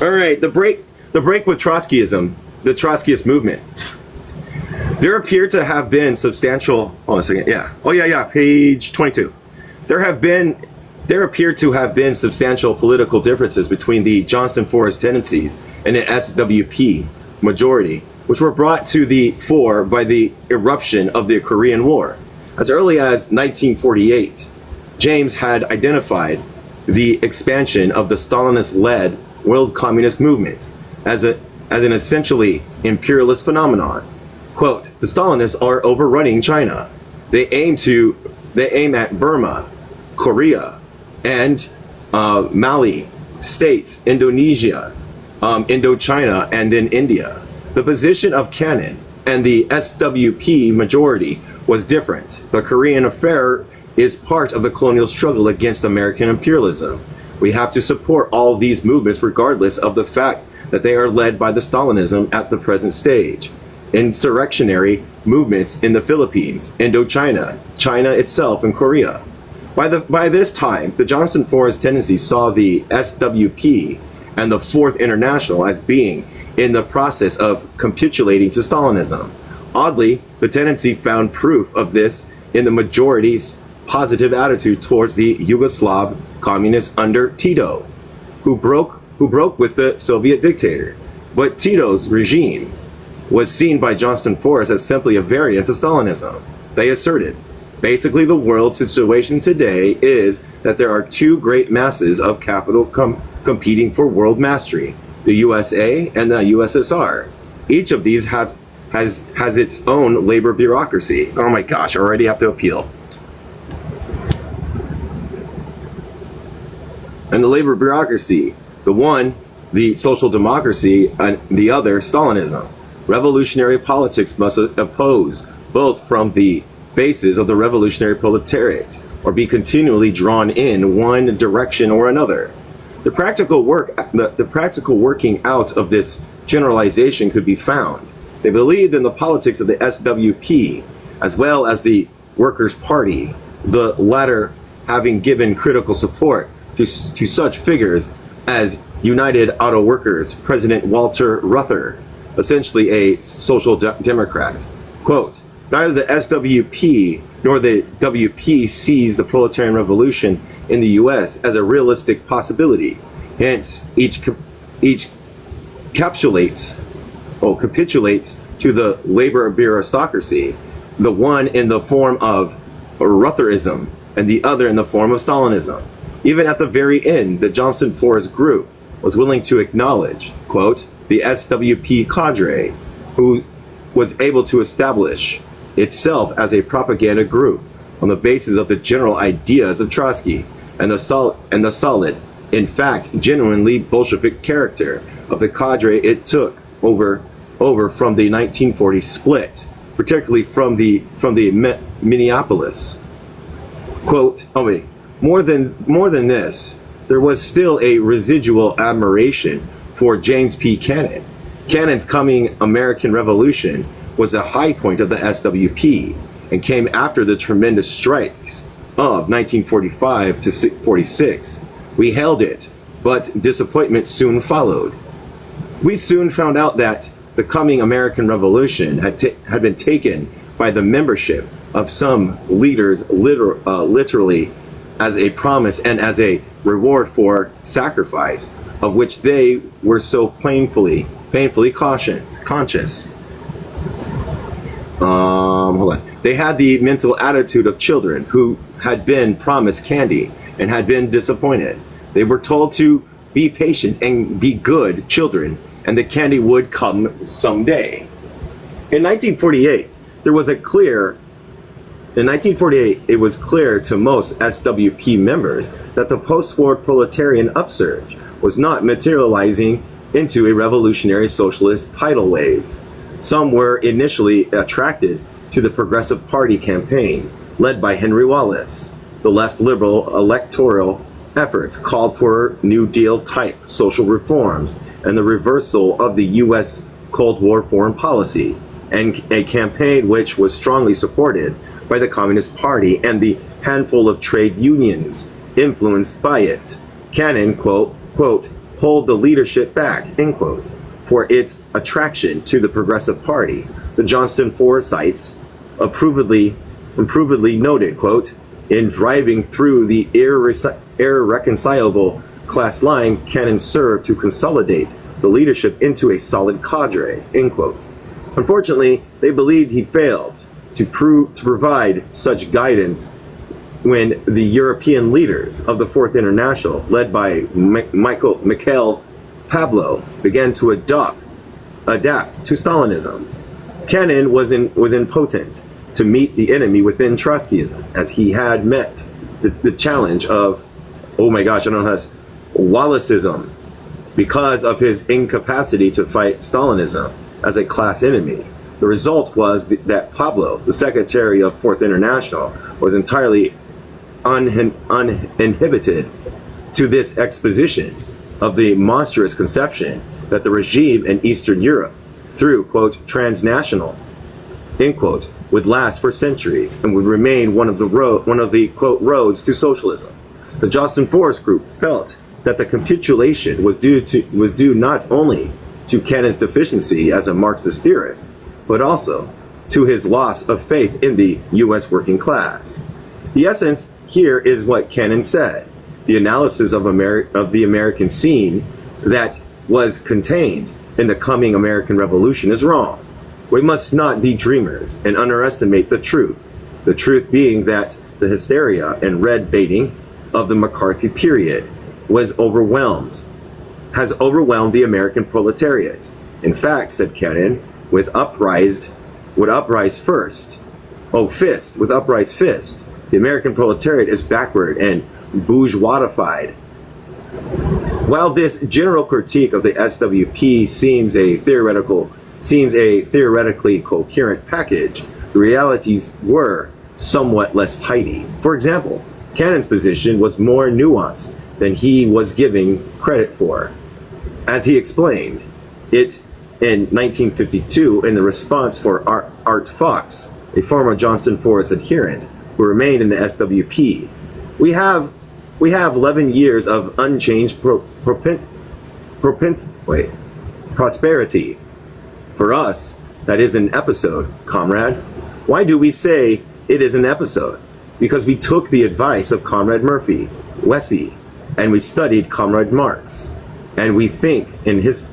All right, the break with Trotskyism, the Trotskyist movement. There appear to have been substantial. Hold on a second. Yeah. Oh yeah. Page 22. There appear to have been substantial political differences between the Johnston Forest tendencies and the SWP majority, which were brought to the fore by the eruption of the Korean War. As early as 1948, James had identified the expansion of the Stalinist-led world communist movement as an essentially imperialist phenomenon. Quote, the Stalinists are overrunning China. They aim at Burma, Korea, and Mali, states, Indonesia, Indochina, and then India. The position of Cannon and the SWP majority was different. The Korean affair is part of the colonial struggle against American imperialism. We have to support all these movements regardless of the fact that they are led by the Stalinism at the present stage. Insurrectionary movements in the Philippines, Indochina, China itself, and Korea. By this time, the Johnston Forest tendency saw the SWP and the Fourth International as being in the process of capitulating to Stalinism. Oddly, the tendency found proof of this in the majority's positive attitude towards the Yugoslav communists under Tito, who broke with the Soviet dictator. But Tito's regime was seen by Johnston Forest as simply a variant of Stalinism. They asserted, basically the world situation today is that there are two great masses of capital competing for world mastery, the USA and the USSR. Each of these has its own labor bureaucracy. Oh my gosh, I already have to appeal. And the labor bureaucracy, the one, the social democracy, and the other, Stalinism. Revolutionary politics must oppose both from the basis of the revolutionary proletariat, or be continually drawn in one direction or another. The practical working out of this generalization could be found. They believed in the politics of the SWP as well as the Workers' Party, the latter having given critical support to such figures as United Auto Workers President Walter Reuther, essentially a social democrat. Quote, neither the SWP nor the WP sees the proletarian revolution in the US as a realistic possibility. Hence, each capitulates to the labor bureaucracy, the one in the form of Reutherism and the other in the form of Stalinism. Even at the very end, the Johnston Forest group was willing to acknowledge, quote, the SWP cadre, who was able to establish itself as a propaganda group on the basis of the general ideas of Trotsky and the solid, in fact, genuinely Bolshevik character of the cadre it took over from the 1940 split, particularly from the Minneapolis. Quote, more than this, there was still a residual admiration for James P. Cannon. Cannon's coming American Revolution was a high point of the SWP and came after the tremendous strikes of 1945 to 46. We held it, but disappointment soon followed. We soon found out that the coming American Revolution had been taken by the membership of some leaders literally as a promise and as a reward for sacrifice, of which they were so painfully conscious. Hold on. They had the mental attitude of children who had been promised candy and had been disappointed. They were told to be patient and be good children, and the candy would come someday. In 1948, it was clear to most SWP members that the post-war proletarian upsurge was not materializing into a revolutionary socialist tidal wave. Some were initially attracted to the Progressive Party campaign, led by Henry Wallace. The left liberal electoral efforts called for New Deal type social reforms and the reversal of the U.S. Cold War foreign policy, and a campaign which was strongly supported by the Communist Party and the handful of trade unions influenced by it. Cannon, quote, pulled the leadership back, end quote, for its attraction to the Progressive Party. The Johnston Foresights approvingly noted, quote, in driving through the irreconcilable class line, Cannon served to consolidate the leadership into a solid cadre, end quote. Unfortunately, they believed he failed to provide such guidance when the European leaders of the Fourth International, led by Mikhail Pablo, began to adapt to Stalinism. Cannon was impotent to meet the enemy within Trotskyism, as he had met the challenge of, oh my gosh, I don't know how to, Wallaceism, because of his incapacity to fight Stalinism as a class enemy. The result was that Pablo, the secretary of Fourth International, was entirely uninhibited to this exposition of the monstrous conception that the regime in Eastern Europe, through, quote, transnational, end quote, would last for centuries and would remain one of the quote, roads to socialism. The Johnston Forest Group felt that the capitulation was due not only to Cannon's deficiency as a Marxist theorist, but also to his loss of faith in the U.S. working class. The essence here is what Cannon said. The analysis of the American scene that was contained in the coming American Revolution is wrong. We must not be dreamers and underestimate the truth. The truth being that the hysteria and red baiting of the McCarthy period has overwhelmed the American proletariat. In fact, said Cannon, with uprised fist, the American proletariat is backward and bourgeoisified. While this general critique of the SWP seems a theoretically coherent package, the realities were somewhat less tidy. For example, Cannon's position was more nuanced than he was giving credit for. As he explained it in 1952 in the response for Art Fox, a former Johnston Forest adherent who remained in the SWP, we have 11 years of unchanged prosperity. For us, that is an episode, comrade. Why do we say it is an episode? Because we took the advice of Comrade Murphy, Wessey, and we studied Comrade Marx, and we think in historic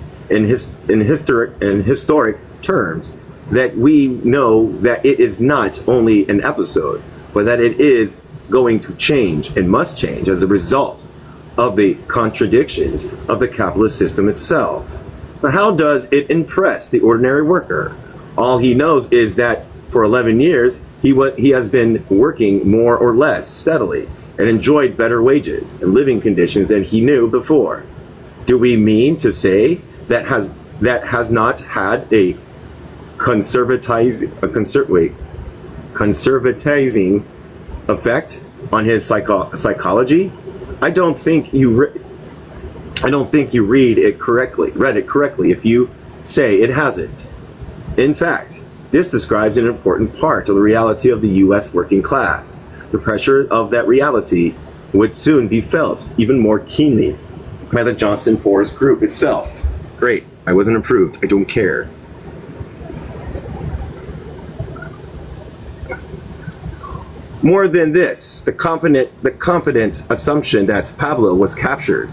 terms that we know that it is not only an episode, but that it is going to change and must change as a result of the contradictions of the capitalist system itself. But how does it impress the ordinary worker? All he knows is that for 11 years, he has been working more or less steadily and enjoyed better wages and living conditions than he knew before. Do we mean to say that has not had a conservatizing effect on his psychology? I don't think you read it correctly if you say it hasn't. In fact, this describes an important part of the reality of the U.S. working class. The pressure of that reality would soon be felt even more keenly by the Johnston Forest Group itself. Great, I wasn't approved, I don't care. More than this, the confident assumption that Pablo was captured,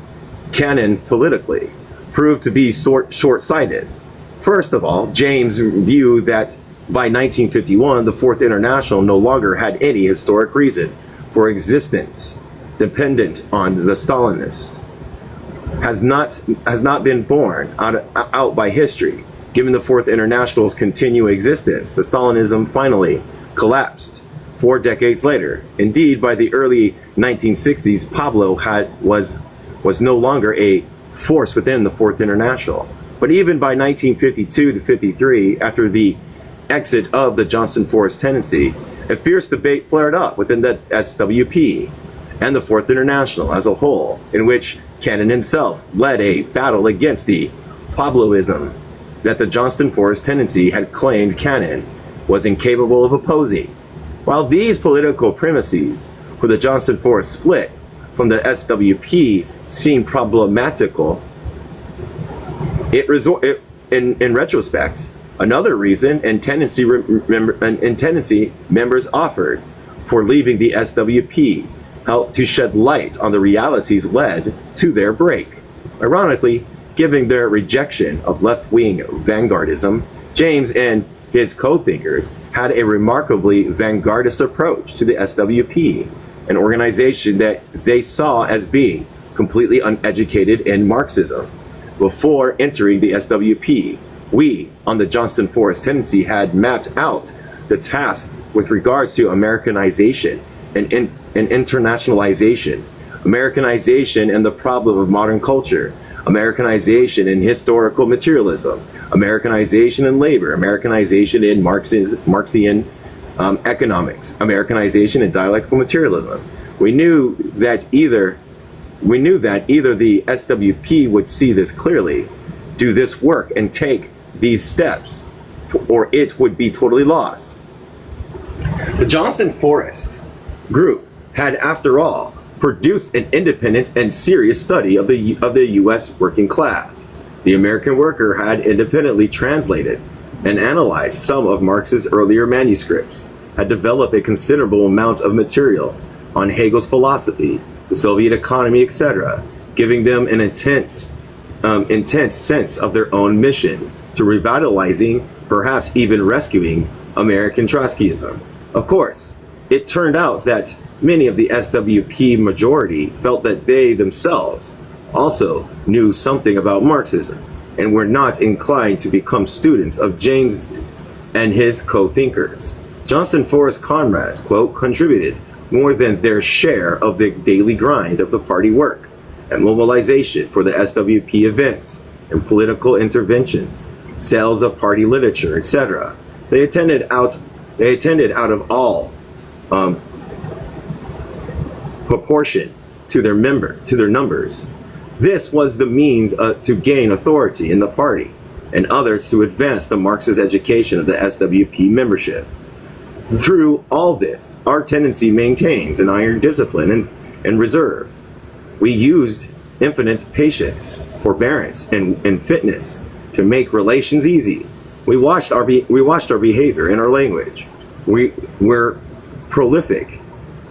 Cannon politically, proved to be short-sighted. First of all, James' view that by 1951, the Fourth International no longer had any historic reason for existence dependent on the Stalinists has not been borne out by history. Given the Fourth International's continued existence, the Stalinism finally collapsed 4 decades later. Indeed, by the early 1960s, Pablo was no longer a force within the Fourth International. But even by 1952 to 53, after the exit of the Johnston Forest tendency, a fierce debate flared up within the SWP and the Fourth International as a whole, in which Cannon himself led a battle against the Pabloism that the Johnston Forest tendency had claimed Cannon was incapable of opposing. While these political premises for the Johnston Forest split from the SWP seem problematical In retrospect, another reason and tendency members offered for leaving the SWP helped to shed light on the realities led to their break. Ironically, given their rejection of left-wing vanguardism, James and his co-thinkers had a remarkably vanguardist approach to the SWP, an organization that they saw as being completely uneducated in Marxism. Before entering the SWP, we, on the Johnston Forest Tendency, had mapped out the task with regards to Americanization and internationalization, Americanization and the problem of modern culture, Americanization in historical materialism, Americanization in labor, Americanization in Marxian economics, Americanization in dialectical materialism. We knew that either the SWP would see this clearly, do this work, and take these steps, or it would be totally lost. The Johnston Forest Group had, after all, produced an independent and serious study of the U.S. working class. The American worker had independently translated and analyzed some of Marx's earlier manuscripts, had developed a considerable amount of material on Hegel's philosophy, the Soviet economy, etc., giving them an intense sense of their own mission to revitalizing, perhaps even rescuing, American Trotskyism. Of course, it turned out that many of the SWP majority felt that they themselves also knew something about Marxism and were not inclined to become students of James's and his co-thinkers. Johnston Forest comrades, quote, contributed more than their share of the daily grind of the party work and mobilization for the SWP events and political interventions, sales of party literature, etc. They attended out of all proportion to their numbers. This was the means to gain authority in the party and others to advance the Marxist education of the SWP membership. Through all this, our tendency maintains an iron discipline and reserve. We used infinite patience, forbearance, and fitness to make relations easy. We watched our behavior and our language. We were prolific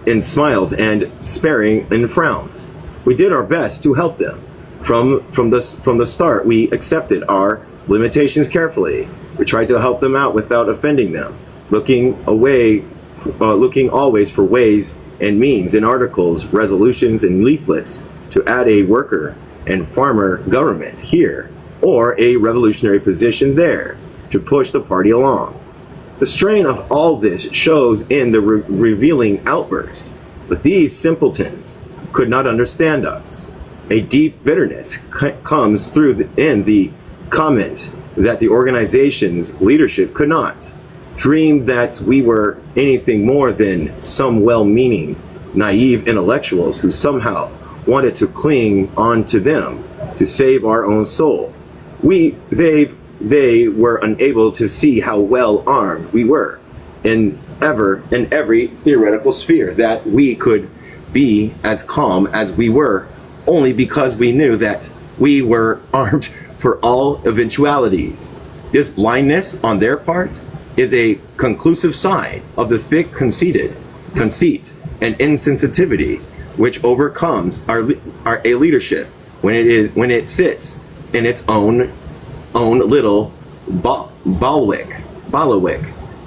in smiles and sparing in frowns. We did our best to help them. From the start, we accepted our limitations carefully. We tried to help them out without offending them, looking always for ways and means in articles, resolutions, and leaflets to add a worker and farmer government here or a revolutionary position there to push the party along. The strain of all this shows in the revealing outburst, but these simpletons could not understand us. A deep bitterness comes through in the comment that the organization's leadership could not dream that we were anything more than some well-meaning, naive intellectuals who somehow wanted to cling on to them to save our own soul. They were unable to see how well armed we were in every theoretical sphere, that we could be as calm as we were only because we knew that we were armed for all eventualities. This blindness on their part is a conclusive sign of the thick conceit and insensitivity which overcomes our leadership when it sits in its own little bailiwick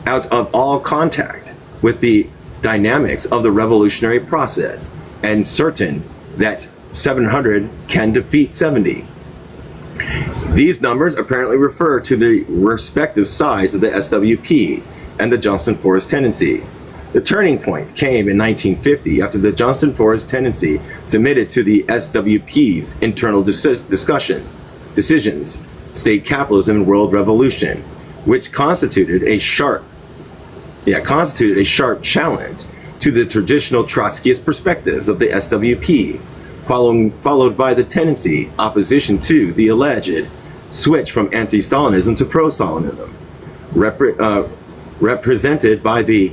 out of all contact with the dynamics of the revolutionary process, and certain that 700 can defeat 70. These numbers apparently refer to the respective size of the SWP and the Johnston Forest Tendency. The turning point came in 1950 after the Johnston Forest Tendency submitted to the SWP's internal decisions, State Capitalism and World Revolution, which constituted a sharp challenge to the traditional Trotskyist perspectives of the SWP, followed by the tendency opposition to the alleged switch from anti-Stalinism to pro-Stalinism, represented by the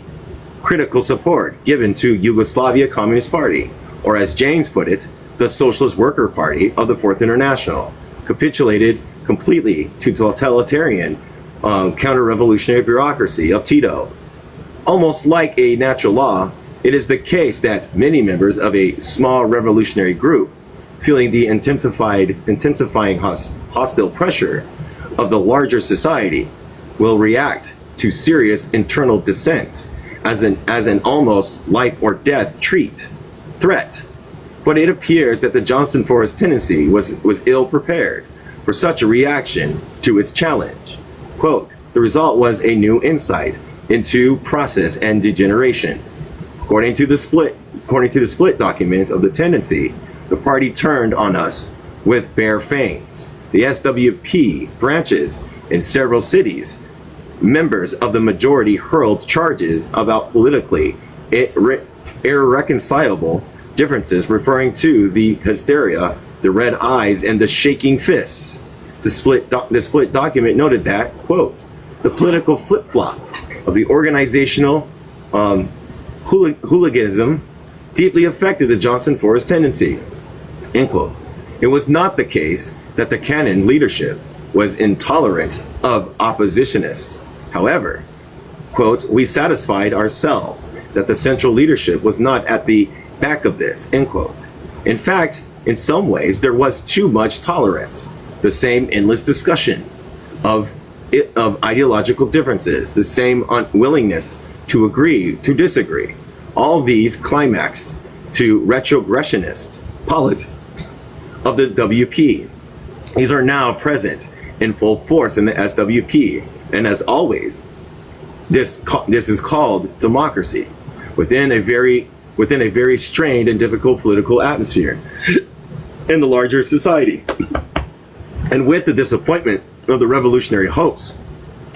critical support given to Yugoslavia Communist Party, or as James put it, the Socialist Worker Party of the Fourth International, capitulated completely to totalitarian counter-revolutionary bureaucracy of Tito. Almost like a natural law, it is the case that many members of a small revolutionary group, feeling the intensifying hostile pressure of the larger society, will react to serious internal dissent as an almost life or death threat. But it appears that the Johnston Forest tendency was ill prepared for such a reaction to its challenge. Quote, the result was a new insight into process and degeneration. According to the split document of the tendency, the party turned on us with bare fangs. The SWP branches in several cities. Members of the majority hurled charges about politically irreconcilable differences, referring to the hysteria, the red eyes, and the shaking fists. The split document noted that, quote, the political flip-flop of the organizational hooliganism deeply affected the Johnston Forest tendency, end quote. It was not the case that the canon leadership was intolerant of oppositionists. However, quote, we satisfied ourselves that the central leadership was not at the back of this, end quote. In fact, in some ways, there was too much tolerance, the same endless discussion of ideological differences, the same unwillingness to agree, to disagree. All these climaxed to retrogressionist politics of the WP. These are now present in full force in the SWP, and as always, this is called democracy within a very strained and difficult political atmosphere in the larger society. And with the disappointment of the revolutionary hopes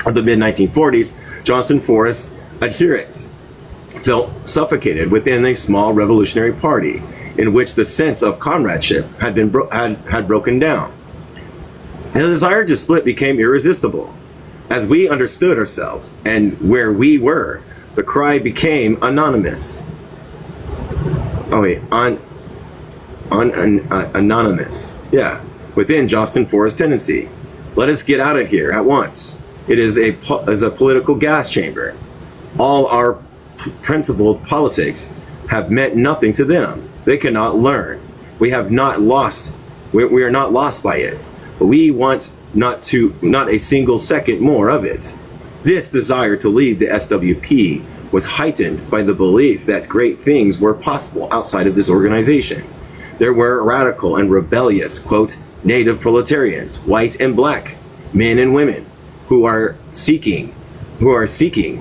of the mid-1940s, Johnston Forest adherents felt suffocated within a small revolutionary party in which the sense of comradeship had been broken down. And the desire to split became irresistible. As we understood ourselves and where we were, the cry became anonymous. Anonymous. Yeah, within Johnston Forest tendency. Let us get out of here at once. It is a political gas chamber. All our principled politics have meant nothing to them. They cannot learn. We are not lost by it. But we want not a single second more of it. This desire to leave the SWP was heightened by the belief that great things were possible outside of this organization. There were radical and rebellious, quote, native proletarians, white and black, men and women, who are seeking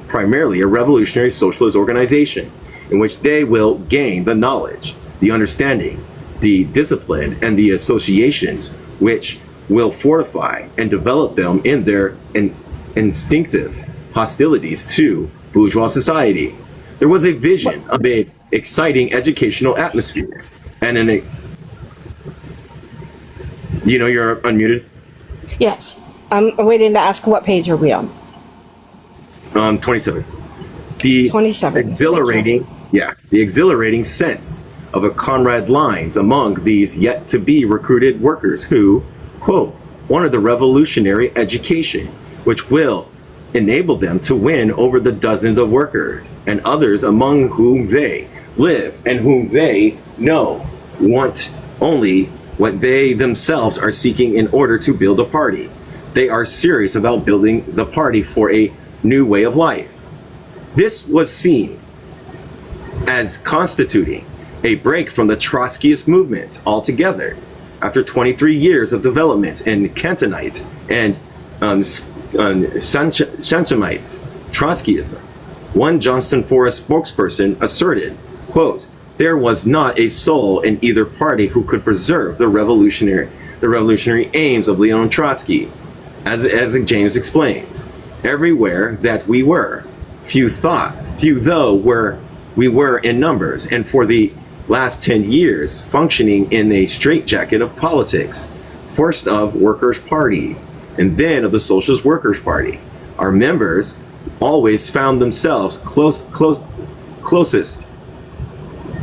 primarily a revolutionary socialist organization in which they will gain the knowledge, the understanding, the discipline, and the associations which will fortify and develop them in their instinctive hostilities to bourgeois society. There was a vision of an exciting educational atmosphere and you're unmuted? Yes. I'm waiting to ask what page are we on? 27. The 27. The exhilarating sense of a comrade lines among these yet to be recruited workers who, quote, wanted the revolutionary education, which will enable them to win over the dozens of workers and others among whom they live and whom they know want only what they themselves are seeking in order to build a party. They are serious about building the party for a new way of life. This was seen as constituting a break from the Trotskyist movement altogether. After 23 years of development in Cantonite and Sanchamites Trotskyism, one Johnston Forest spokesperson asserted, quote, there was not a soul in either party who could preserve the revolutionary aims of Leon Trotsky. As James explains, everywhere that we were, few though we were in numbers, and for the last 10 years functioning in a straitjacket of politics, first of Workers' Party and then of the Socialist Workers' Party. Our members always found themselves closest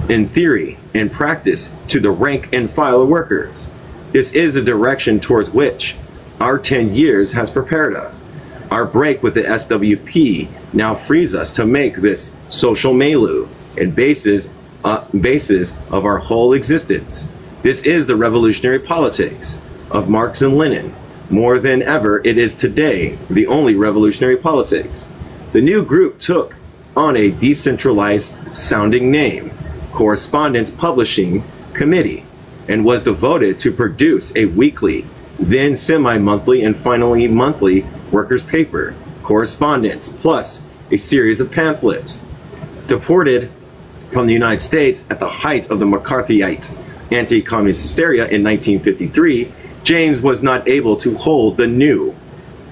in theory and practice to the rank and file of workers. This is the direction towards which Our 10 years has prepared us. Our break with the SWP now frees us to make this social milieu and basis of our whole existence. This is the revolutionary politics of Marx and Lenin. More than ever, it is today the only revolutionary politics. The new group took on a decentralized sounding name, Correspondence Publishing Committee, and was devoted to produce a weekly, then semi-monthly, and finally monthly workers' paper, Correspondence, plus a series of pamphlets. Deported from the United States at the height of the McCarthyite anti-communist hysteria in 1953, James was not able to hold the new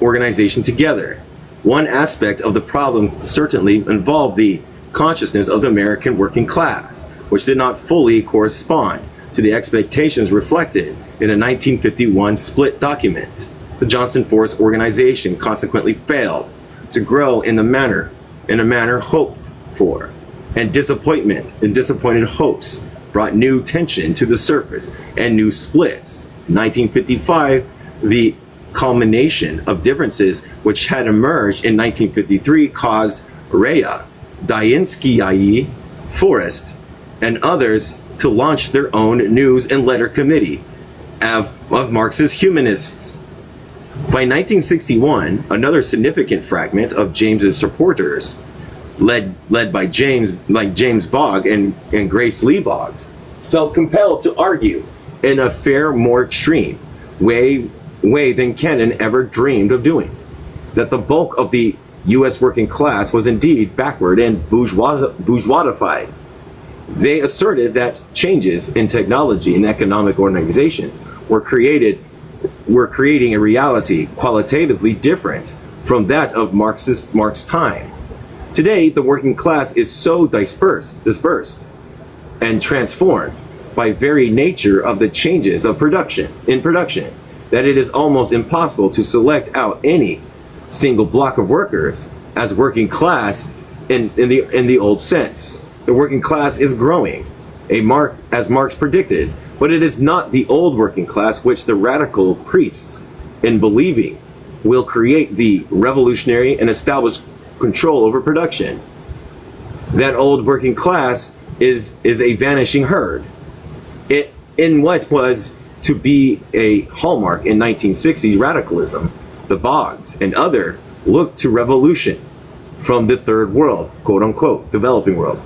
organization together. One aspect of the problem certainly involved the consciousness of the American working class, which did not fully correspond to the expectations reflected in a 1951 split document. The Johnston Force organization consequently failed to grow in a manner hoped for, and disappointed hopes brought new tension to the surface and new splits. 1955, the culmination of differences which had emerged in 1953 caused Rhea, Dianskyi, Forrest, and others to launch their own news and letter committee of Marxist humanists. By 1961, another significant fragment of James's supporters, led by James Bogg and Grace Lee Boggs, felt compelled to argue in a far more extreme way than Kennan ever dreamed of doing, that the bulk of the U.S. working class was indeed backward and bourgeoisified. They asserted that changes in technology and economic organizations were creating a reality qualitatively different from that of Marx's time. Today, the working class is so dispersed and transformed by very nature of the changes of production that it is almost impossible to select out any single block of workers as working class in the old sense. The working class is growing, as Marx predicted, but it is not the old working class which the radical priests in believing will create the revolutionary and establish control over production. That old working class is a vanishing herd. In what was to be a hallmark in 1960s radicalism, the Boggs and other looked to revolution from the third world, quote unquote, developing world,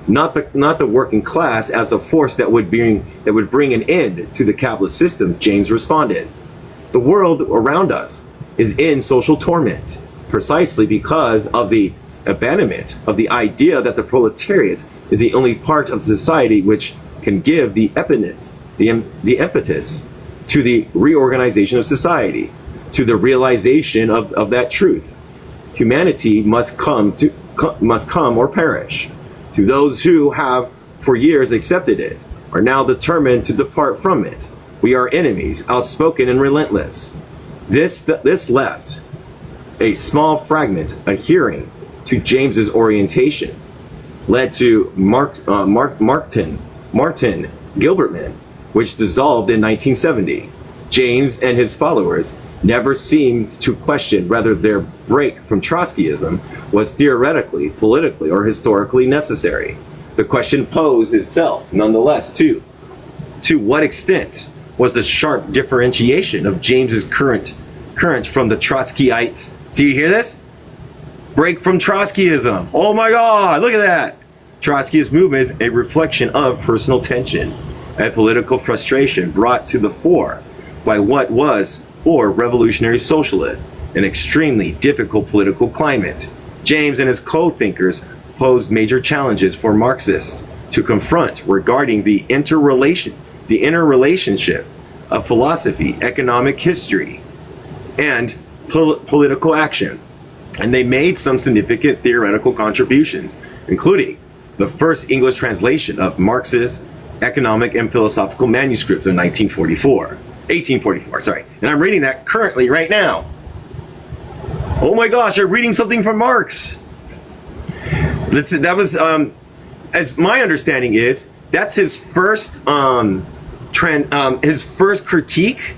not the working class as a force that would bring an end to the capitalist system. James responded, "The world around us is in social torment, precisely because of the abandonment of the idea that the proletariat is the only part of society which can give the impetus to the reorganization of society, to the realization of that truth. Humanity must come or perish. To those who have for years accepted it, are now determined to depart from it. We are enemies, outspoken and relentless." This left a small fragment adhering to James's orientation, led to Martin Gilbertman, which dissolved in 1970. James and his followers never seemed to question whether their break from Trotskyism was theoretically, politically, or historically necessary. The question posed itself, nonetheless, to what extent was the sharp differentiation of James's current from the Trotskyites? See, you hear this? Break from Trotskyism. Oh my God, look at that. Trotskyist movement, a reflection of personal tension and political frustration brought to the fore by what was for revolutionary socialists an extremely difficult political climate. James and his co-thinkers posed major challenges for Marxists to confront regarding the interrelationship of philosophy, economic history, and political action. And they made some significant theoretical contributions, including the first English translation of Marx's economic and philosophical manuscripts of 1844, sorry. And I'm reading that currently right now. Oh my gosh, I'm reading something from Marx. That was, as my understanding is, that's his first, his first critique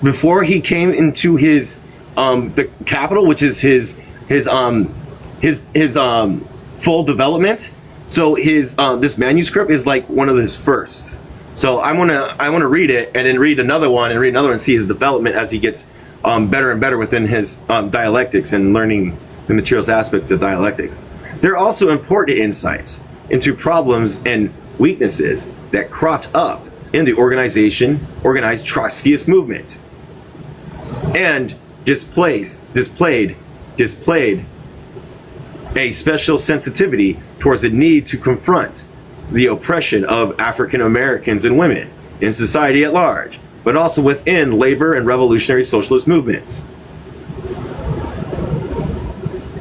before he came into his the capital, which is his full development. So his this manuscript is like one of his firsts. So I want to read it and then read another one and see his development as he gets better and better within his dialectics and learning the materials aspects of dialectics. There are also important insights into problems and weaknesses that cropped up in the organized Trotskyist movement, and displayed a special sensitivity towards the need to confront the oppression of African Americans and women in society at large, but also within labor and revolutionary socialist movements.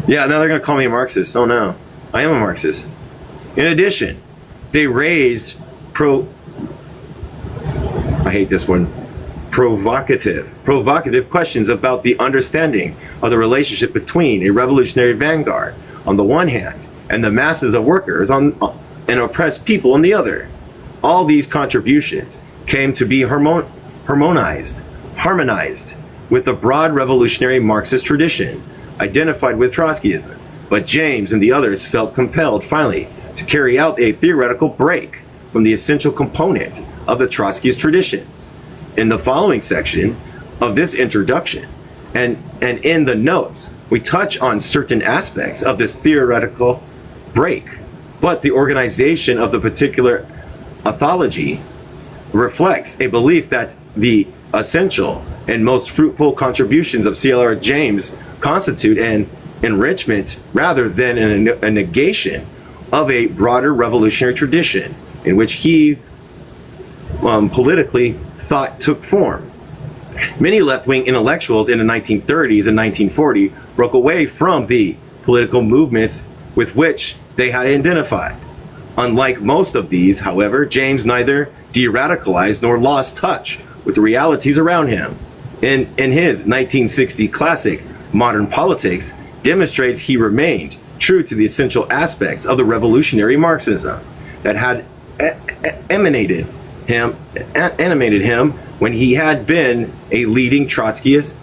Yeah, now they're going to call me a Marxist. Oh no, I am a Marxist. In addition, they raised provocative questions about the understanding of the relationship between a revolutionary vanguard on the one hand and the masses of workers and oppressed people on the other. All these contributions came to be harmonized with the broad revolutionary Marxist tradition identified with Trotskyism. But James and the others felt compelled finally to carry out a theoretical break from the essential component of the Trotskyist traditions. In the following section of this introduction and in the notes, we touch on certain aspects of this theoretical break, but the organization of the particular anthology reflects a belief that the essential and most fruitful contributions of C.L.R. James constitute an enrichment rather than a negation of a broader revolutionary tradition in which he politically thought took form. Many left-wing intellectuals in the 1930s and 1940s broke away from the political movements with which they had identified. Unlike most of these, however, James neither de-radicalized nor lost touch with the realities around him. In his 1960 classic, Modern Politics, demonstrates he remained true to the essential aspects of the revolutionary Marxism that had animated him when he had been a leading Trotskyist,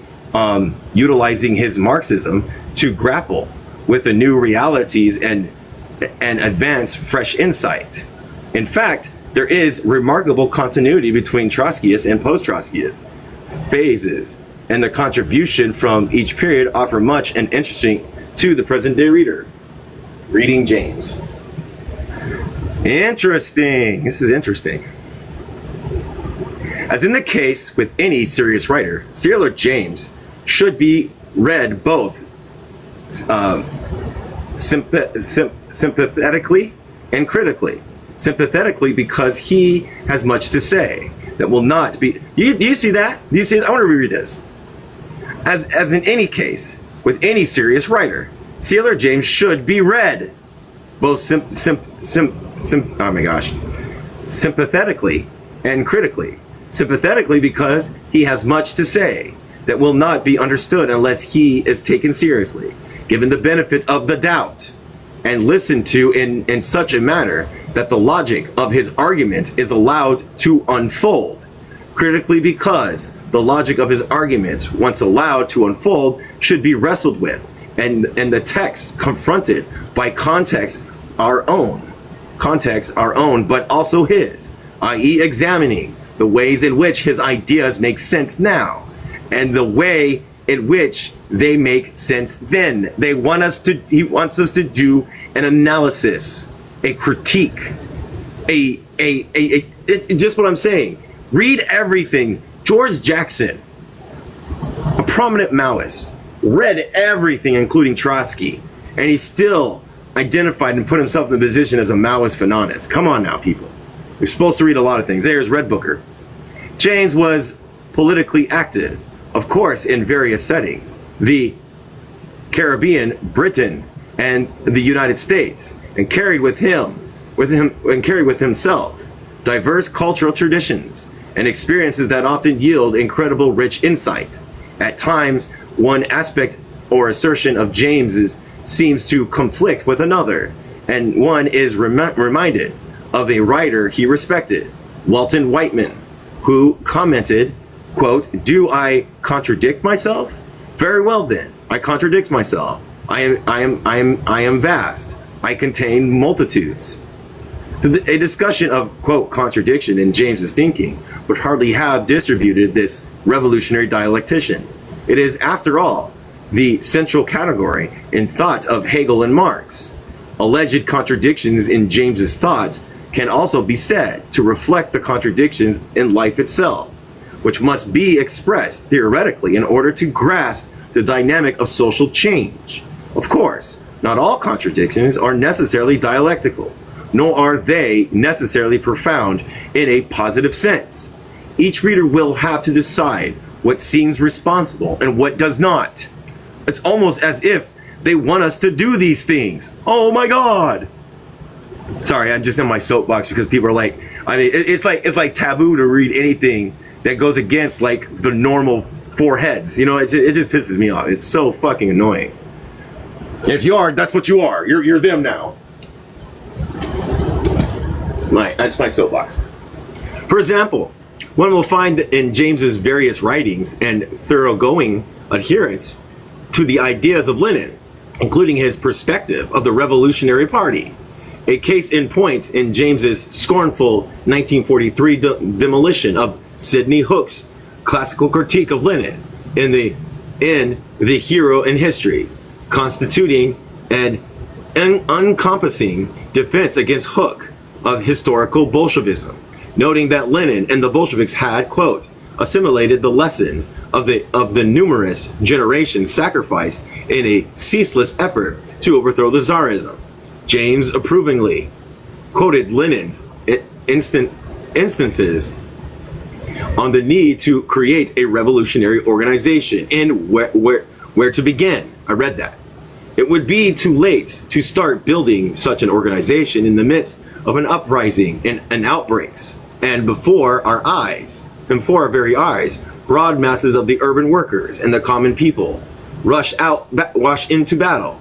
utilizing his Marxism to grapple with the new realities and advance fresh insight. In fact, there is remarkable continuity between Trotskyist and post-Trotskyist phases, and the contribution from each period offer much and interesting to the present-day reader. Reading James. Interesting. This is interesting. As in the case with any serious writer, C.L.R. James should be read both sympathetically and critically. Sympathetically because he has much to say that will not be... Do you see that? Do you see that? I want to reread this. As in any case with any serious writer, C.L.R. James should be read both sympathetically and critically. Sympathetically because he has much to say that will not be understood unless he is taken seriously, given the benefit of the doubt, and listened to in such a manner that the logic of his argument is allowed to unfold. Critically because the logic of his arguments, once allowed to unfold, should be wrestled with, and the text confronted by context our own, but also his, i.e. examining the ways in which his ideas make sense now, and the way in which they make sense then. He wants us to do an analysis, a critique, just what I'm saying. Read everything. George Jackson, a prominent Maoist, read everything, including Trotsky, and he still identified and put himself in the position as a Maoist fanonist. Come on now, people. You're supposed to read a lot of things. There's Red Booker. James was politically active, of course, in various settings. The Caribbean, Britain, and the United States, and carried with himself diverse cultural traditions and experiences that often yield incredible rich insight. At times, one aspect or assertion of James's seems to conflict with another, and one is reminded of a writer he respected, Walton Whiteman, who commented quote, do I contradict myself? Very well then, I contradict myself. I am vast. I contain multitudes. A discussion of, quote, contradiction in James's thinking would hardly have distributed this revolutionary dialectician. It is, after all, the central category in thought of Hegel and Marx. Alleged contradictions in James's thought can also be said to reflect the contradictions in life itself, which must be expressed theoretically in order to grasp the dynamic of social change. Of course, not all contradictions are necessarily dialectical, nor are they necessarily profound in a positive sense. Each reader will have to decide what seems responsible and what does not. It's almost as if they want us to do these things. Oh my God. Sorry, I'm just in my soapbox because people are like, I mean, it's like taboo to read anything that goes against like the normal four heads. You know, it just pisses me off. It's so fucking annoying. And if you are, that's what you are. You're them now. That's my soapbox. For example, one will find in James's various writings and thoroughgoing adherence to the ideas of Lenin, including his perspective of the Revolutionary Party. A case in point in James's scornful 1943 demolition of Sidney Hook's classical critique of Lenin in the Hero in History, constituting an encompassing defense against Hook of historical Bolshevism, noting that Lenin and the Bolsheviks had, quote, assimilated the lessons of the numerous generations sacrificed in a ceaseless effort to overthrow the Tsarism. James approvingly quoted Lenin's instances on the need to create a revolutionary organization and where to begin. I read that. It would be too late to start building such an organization in the midst of an uprising and outbreaks, and before our very eyes, broad masses of the urban workers and the common people rush into battle.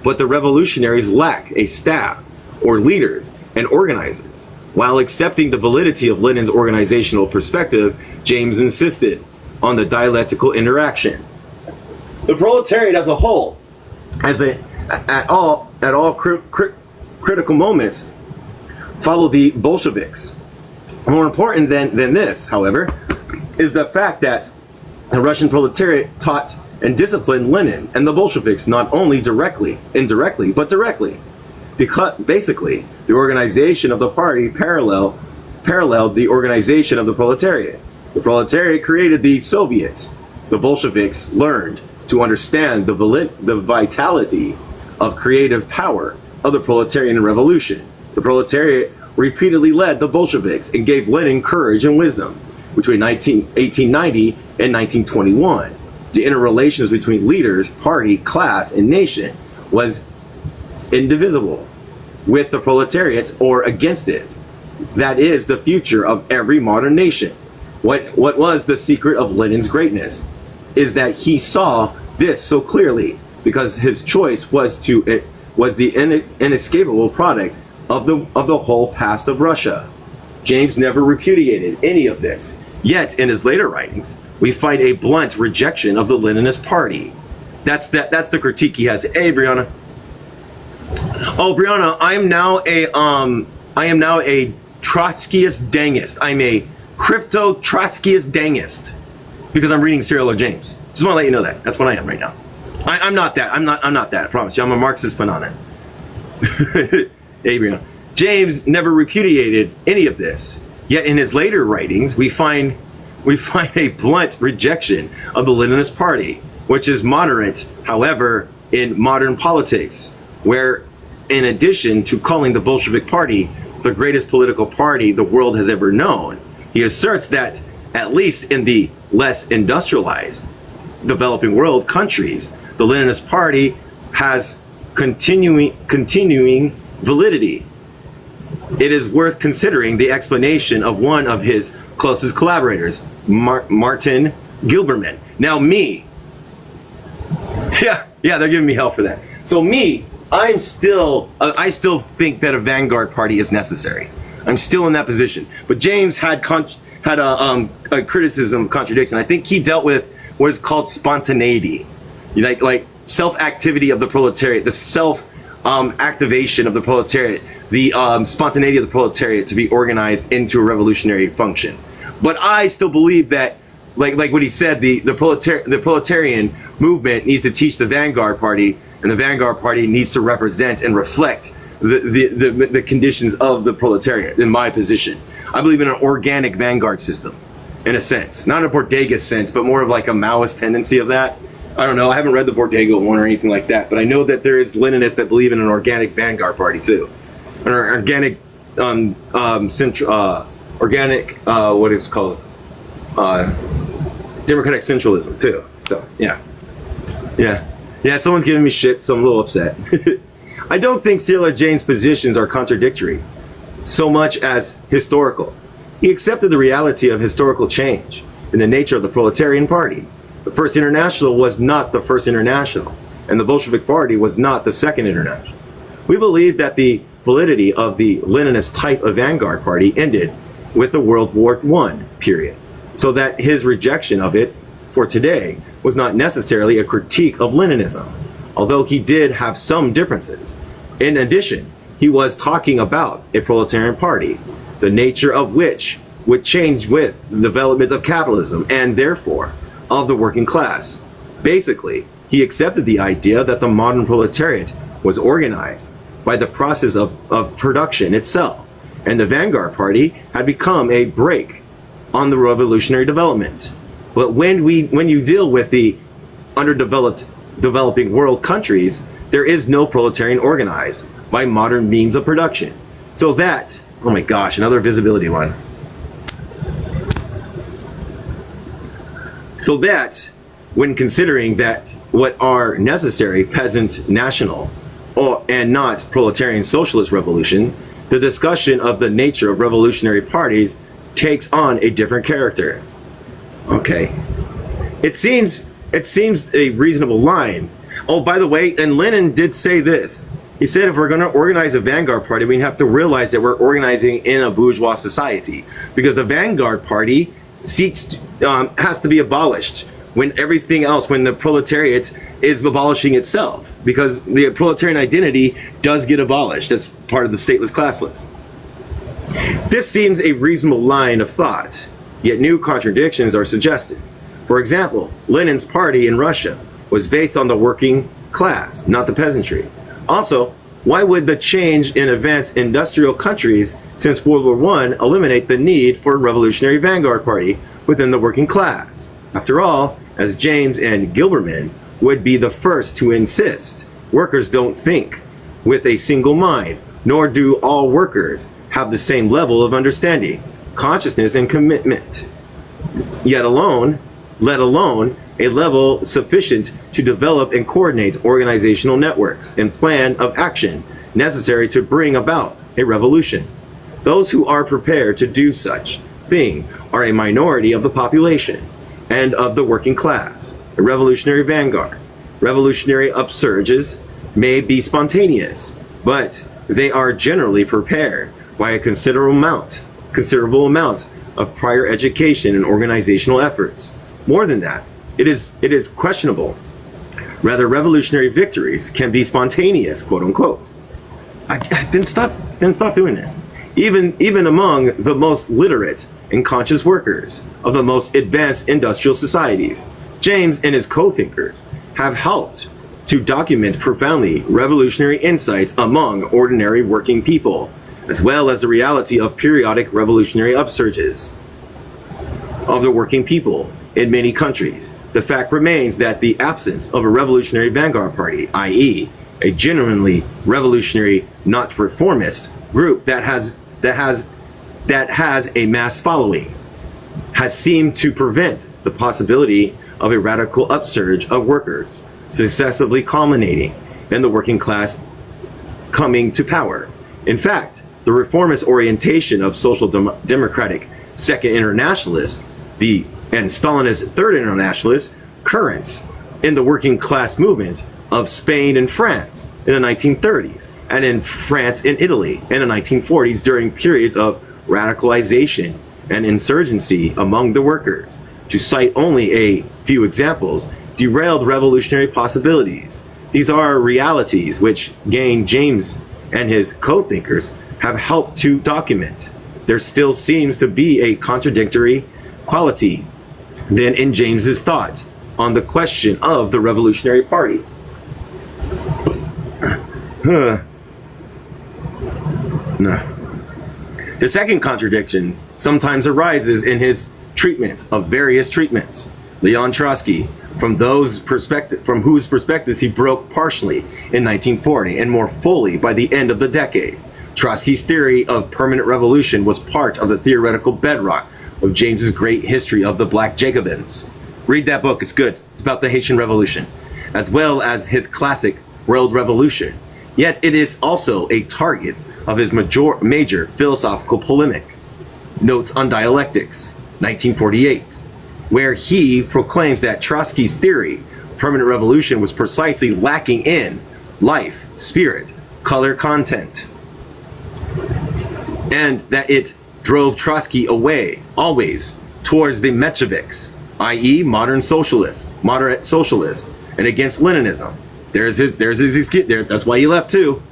But the revolutionaries lack a staff or leaders and organizers. While accepting the validity of Lenin's organizational perspective, James insisted on the dialectical interaction. The proletariat as a whole, at all critical moments, follow the Bolsheviks. More important than this, however, is the fact that the Russian proletariat taught and disciplined Lenin and the Bolsheviks not only indirectly, but directly. Because basically, the organization of the party paralleled the organization of the proletariat. The proletariat created the Soviets. The Bolsheviks learned to understand the vitality of creative power of the proletarian revolution. The proletariat repeatedly led the Bolsheviks and gave Lenin courage and wisdom. Between 1890 and 1921, the interrelations between leaders, party, class, and nation was indivisible, with the proletariat or against it. That is the future of every modern nation. What was the secret of Lenin's greatness is that he saw this so clearly, because his choice was the inescapable product of the whole past of Russia. James never repudiated any of this. Yet in his later writings, we find a blunt rejection of the Leninist party. That's the critique he has. Hey, Brianna. Oh, Brianna, I am now a Trotskyist dangist. I'm a crypto Trotskyist dangist because I'm reading C.L.R. James. Just want to let you know that. That's what I am right now. I'm not that. I'm not that. I promise you. I'm a Marxist phenomenon. Hey, Brianna. James never repudiated any of this. Yet in his later writings, we find a blunt rejection of the Leninist party, which is moderate, however, in modern politics, where in addition to calling the Bolshevik Party the greatest political party the world has ever known, he asserts that, at least in the less industrialized developing world countries, the Leninist Party has continuing validity. It is worth considering the explanation of one of his closest collaborators, Martin Gilberman. Now me, yeah, they're giving me hell for that. So me, I still think that a vanguard party is necessary. I'm still in that position. But James had a criticism contradiction. I think he dealt with what is called spontaneity, like self-activity of the proletariat, the self-activation of the proletariat, the spontaneity of the proletariat to be organized into a revolutionary function. But I still believe that, like what he said, the proletarian movement needs to teach the vanguard party, and the vanguard party needs to represent and reflect the conditions of the proletariat. In my position, I believe in an organic vanguard system, in a sense, not a Bodega sense, but more of like a Maoist tendency of that. I don't know. I haven't read the Bodega one or anything like that, but I know that there is Leninists that believe in an organic vanguard party too, an organic what is it called, democratic centralism too. So yeah. Someone's giving me shit, so I'm a little upset. I don't think C.L.R. James' positions are contradictory so much as historical. He accepted the reality of historical change in the nature of the proletarian party. The First International was not the First International, and the Bolshevik Party was not the Second International. We believe that the validity of the Leninist type of vanguard party ended with the World War I period, so that his rejection of it for today was not necessarily a critique of Leninism, although he did have some differences. In addition, he was talking about a proletarian party, the nature of which would change with the development of capitalism and therefore of the working class. Basically, he accepted the idea that the modern proletariat was organized by the process of production itself, and the vanguard party had become a brake on the revolutionary development. But when you deal with the developing world countries, there is no proletarian organized by modern means of production. So that, oh my gosh, another visibility one. So that, when considering that what are necessary peasant national and not proletarian socialist revolution, the discussion of the nature of revolutionary parties takes on a different character. Okay. It seems a reasonable line. Oh, by the way, and Lenin did say this. He said if we're going to organize a vanguard party, we have to realize that we're organizing in a bourgeois society, because the vanguard party has to be abolished when everything else, when the proletariat is abolishing itself, because the proletarian identity does get abolished as part of the stateless class list. This seems a reasonable line of thought, yet new contradictions are suggested. For example, Lenin's party in Russia was based on the working class, not the peasantry. Also, why would the change in advanced industrial countries since World War I eliminate the need for a revolutionary vanguard party within the working class? After all, as James and Gilberman would be the first to insist, workers don't think with a single mind, nor do all workers have the same level of understanding, consciousness, and commitment, let alone a level sufficient to develop and coordinate organizational networks and plan of action necessary to bring about a revolution. Those who are prepared to do such thing are a minority of the population and of the working class. A revolutionary vanguard, revolutionary upsurges may be spontaneous, but they are generally prepared by a considerable amount of prior education and organizational efforts. More than that, it is questionable whether revolutionary victories can be spontaneous, quote unquote. I didn't stop doing this. Even among the most literate and conscious workers of the most advanced industrial societies, James and his co-thinkers have helped to document profoundly revolutionary insights among ordinary working people, as well as the reality of periodic revolutionary upsurges of the working people in many countries. The fact remains that the absence of a revolutionary vanguard party, i.e., a genuinely revolutionary, not reformist group that has a mass following, has seemed to prevent the possibility of a radical upsurge of workers, successively culminating in the working class coming to power. In fact, the reformist orientation of social democratic Second Internationalists and Stalinist Third Internationalist currents in the working class movement of Spain and France in the 1930s, and in France and Italy in the 1940s during periods of radicalization and insurgency among the workers, to cite only a few examples, derailed revolutionary possibilities. These are realities which James and his co-thinkers have helped to document. There still seems to be a contradictory quality then in James's thought on the question of the Revolutionary Party. The second contradiction sometimes arises in his treatment of various treatments. Leon Trotsky, from whose perspectives he broke partially in 1940 and more fully by the end of the decade. Trotsky's theory of permanent revolution was part of the theoretical bedrock of James's great history of the Black Jacobins. Read that book, it's good. It's about the Haitian Revolution, as well as his classic World Revolution. Yet it is also a target of his major philosophical polemic, Notes on Dialectics, 1948, where he proclaims that Trotsky's theory of permanent revolution was precisely lacking in life, spirit, color, content, and that it drove Trotsky away, always, towards the Mensheviks, i.e. moderate socialist, and against Leninism. There's his that's why he left too.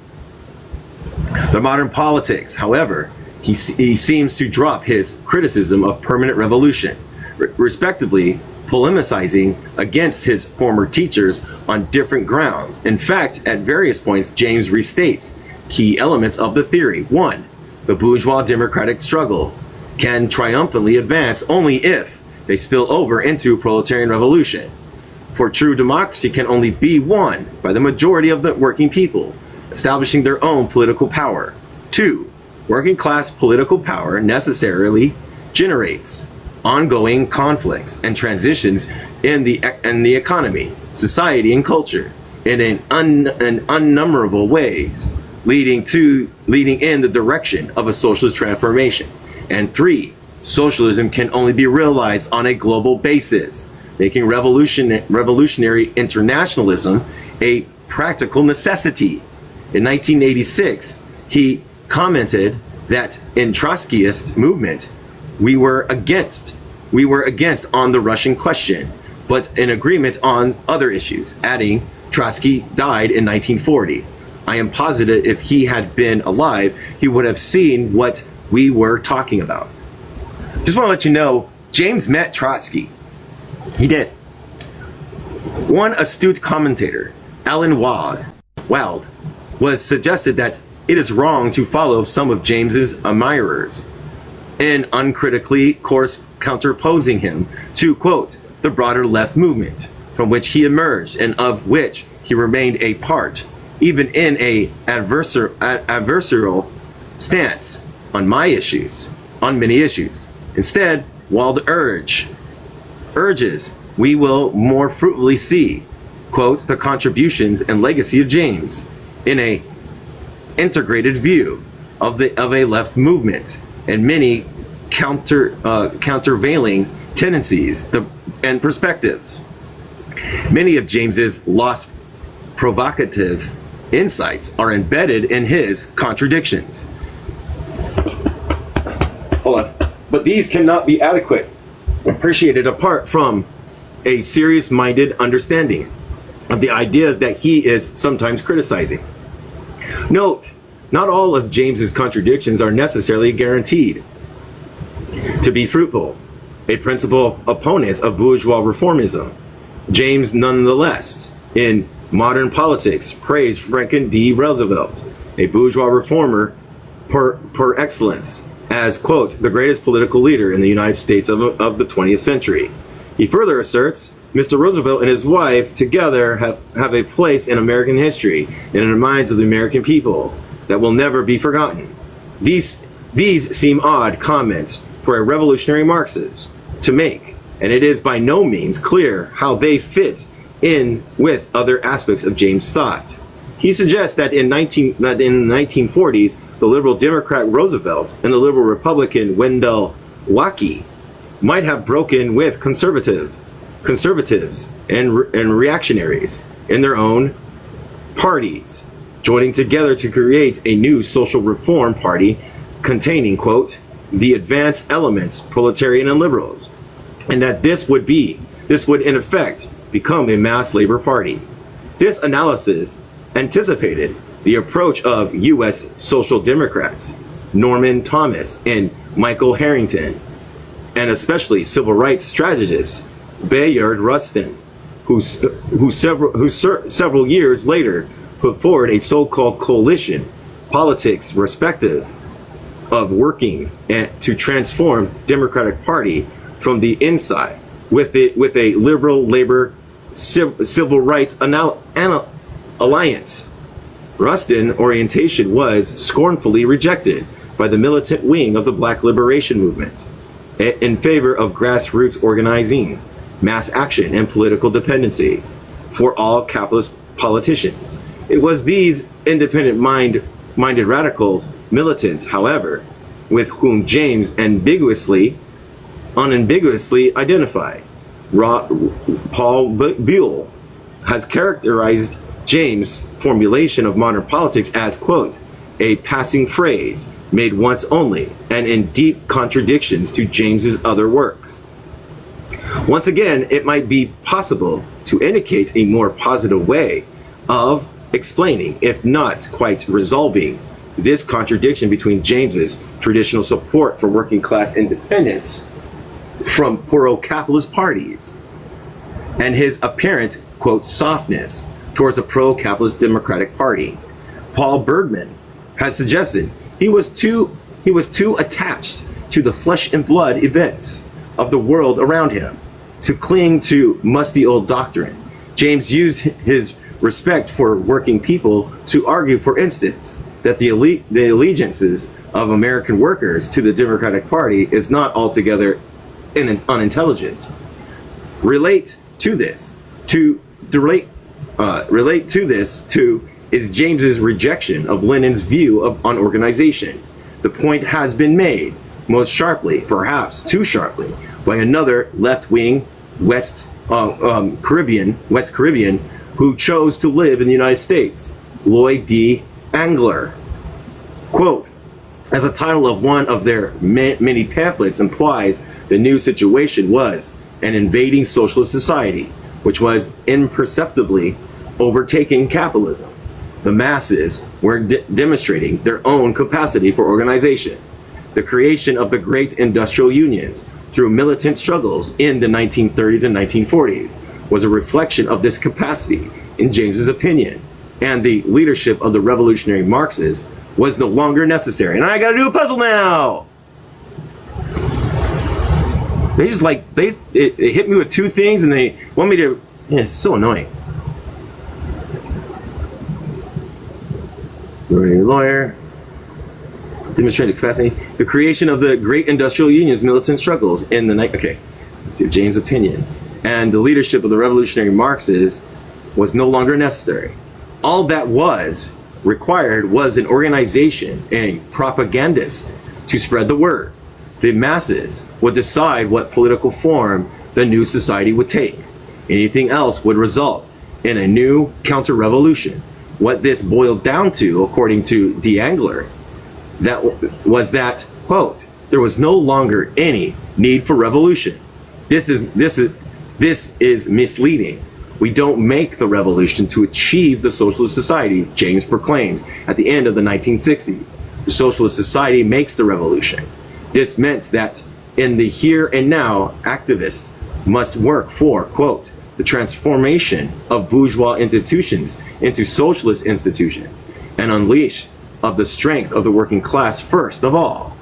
The modern politics, however, he seems to drop his criticism of permanent revolution, respectively polemicizing against his former teachers on different grounds. In fact, at various points, James restates key elements of the theory. 1. The bourgeois democratic struggles can triumphantly advance only if they spill over into proletarian revolution. For true democracy can only be won by the majority of the working people, establishing their own political power. 2. Working class political power necessarily generates ongoing conflicts and transitions in the economy, society, and culture in unnumberable ways, leading in the direction of a socialist transformation. And 3. Socialism can only be realized on a global basis, making revolutionary internationalism a practical necessity. In 1986, he commented that in Trotskyist movement, we were against on the Russian question, but in agreement on other issues, adding, Trotsky died in 1940. I am positive if he had been alive, he would have seen what we were talking about. Just want to let you know, James met Trotsky. He did. One astute commentator, Alan Wilde, was suggested that it is wrong to follow some of James's admirers in uncritically counterposing him to, quote, the broader left movement from which he emerged and of which he remained a part, even in a adversarial stance on many issues. Instead, Wilde urges we will more fruitfully see, quote, the contributions and legacy of James in a integrated view of a left movement and many countervailing tendencies and perspectives. Many of James's lost provocative insights are embedded in his contradictions. Hold on. But these cannot be adequate, appreciated apart from a serious-minded understanding of the ideas that he is sometimes criticizing. Note, not all of James's contradictions are necessarily guaranteed to be fruitful. A principal opponent of bourgeois reformism, James nonetheless, in Modern Politics, praised Franklin D. Roosevelt, a bourgeois reformer per excellence, as, quote, the greatest political leader in the United States of the 20th century. He further asserts, Mr. Roosevelt and his wife together have a place in American history and in the minds of the American people that will never be forgotten. These seem odd comments for a revolutionary Marxist to make, and it is by no means clear how they fit in with other aspects of James' thought. He suggests that in the 1940s, the liberal Democrat Roosevelt and the liberal Republican Wendell Willkie might have broken with conservatives and reactionaries in their own parties, joining together to create a new social reform party containing, quote, the advanced elements, proletarian and liberals, and that this would in effect become a mass labor party. This analysis anticipated the approach of U.S. Social Democrats, Norman Thomas and Michael Harrington, and especially civil rights strategist Bayard Rustin, who several years later put forward a so-called coalition politics respective of working to transform Democratic Party from the inside with a liberal labor civil rights alliance. Rustin orientation was scornfully rejected by the militant wing of the Black liberation movement in favor of grassroots organizing, mass action, and political dependency for all capitalist politicians. It was these independent-minded radicals, militants, however, with whom James unambiguously identified. Paul Buell has characterized James' formulation of modern politics as, quote, a passing phrase made once only and in deep contradictions to James's other works. Once again, it might be possible to indicate a more positive way of explaining, if not quite resolving, this contradiction between James's traditional support for working class independence from pro-capitalist parties and his apparent, quote, softness towards a pro-capitalist Democratic Party. Paul Bergman has suggested he was too attached to the flesh and blood events of the world around him to cling to musty old doctrine. James used his respect for working people to argue, for instance, that the allegiances of American workers to the Democratic Party is not altogether unintelligent. Relate to this is James's rejection of Lenin's view on organization. The point has been made, most sharply, perhaps too sharply, by another left-wing West Caribbean who chose to live in the United States, Lloyd D. Angler. Quote, as the title of one of their many pamphlets implies, the new situation was an invading socialist society, which was imperceptibly overtaking capitalism. The masses were demonstrating their own capacity for organization. The creation of the great industrial unions through militant struggles in the 1930s and 1940s was a reflection of this capacity, in James's opinion, and the leadership of the revolutionary Marxists was no longer necessary. And I gotta do a puzzle now! They just it hit me with two things and they want me to, yeah, it's so annoying. Lawyer, demonstrated capacity, the creation of the great industrial unions, militant struggles in the night. Okay, let's see, James' opinion, and the leadership of the revolutionary Marxists was no longer necessary. All that was required was an organization and a propagandist to spread the word. The masses would decide what political form the new society would take. Anything else would result in a new counter-revolution. What this boiled down to, according to D. Angler, was that, quote, there was no longer any need for revolution. This is misleading. We don't make the revolution to achieve the socialist society, James proclaimed at the end of the 1960s. The socialist society makes the revolution. This meant that in the here and now, activists must work for, quote, the transformation of bourgeois institutions into socialist institutions and unleash of the strength of the working class first of all.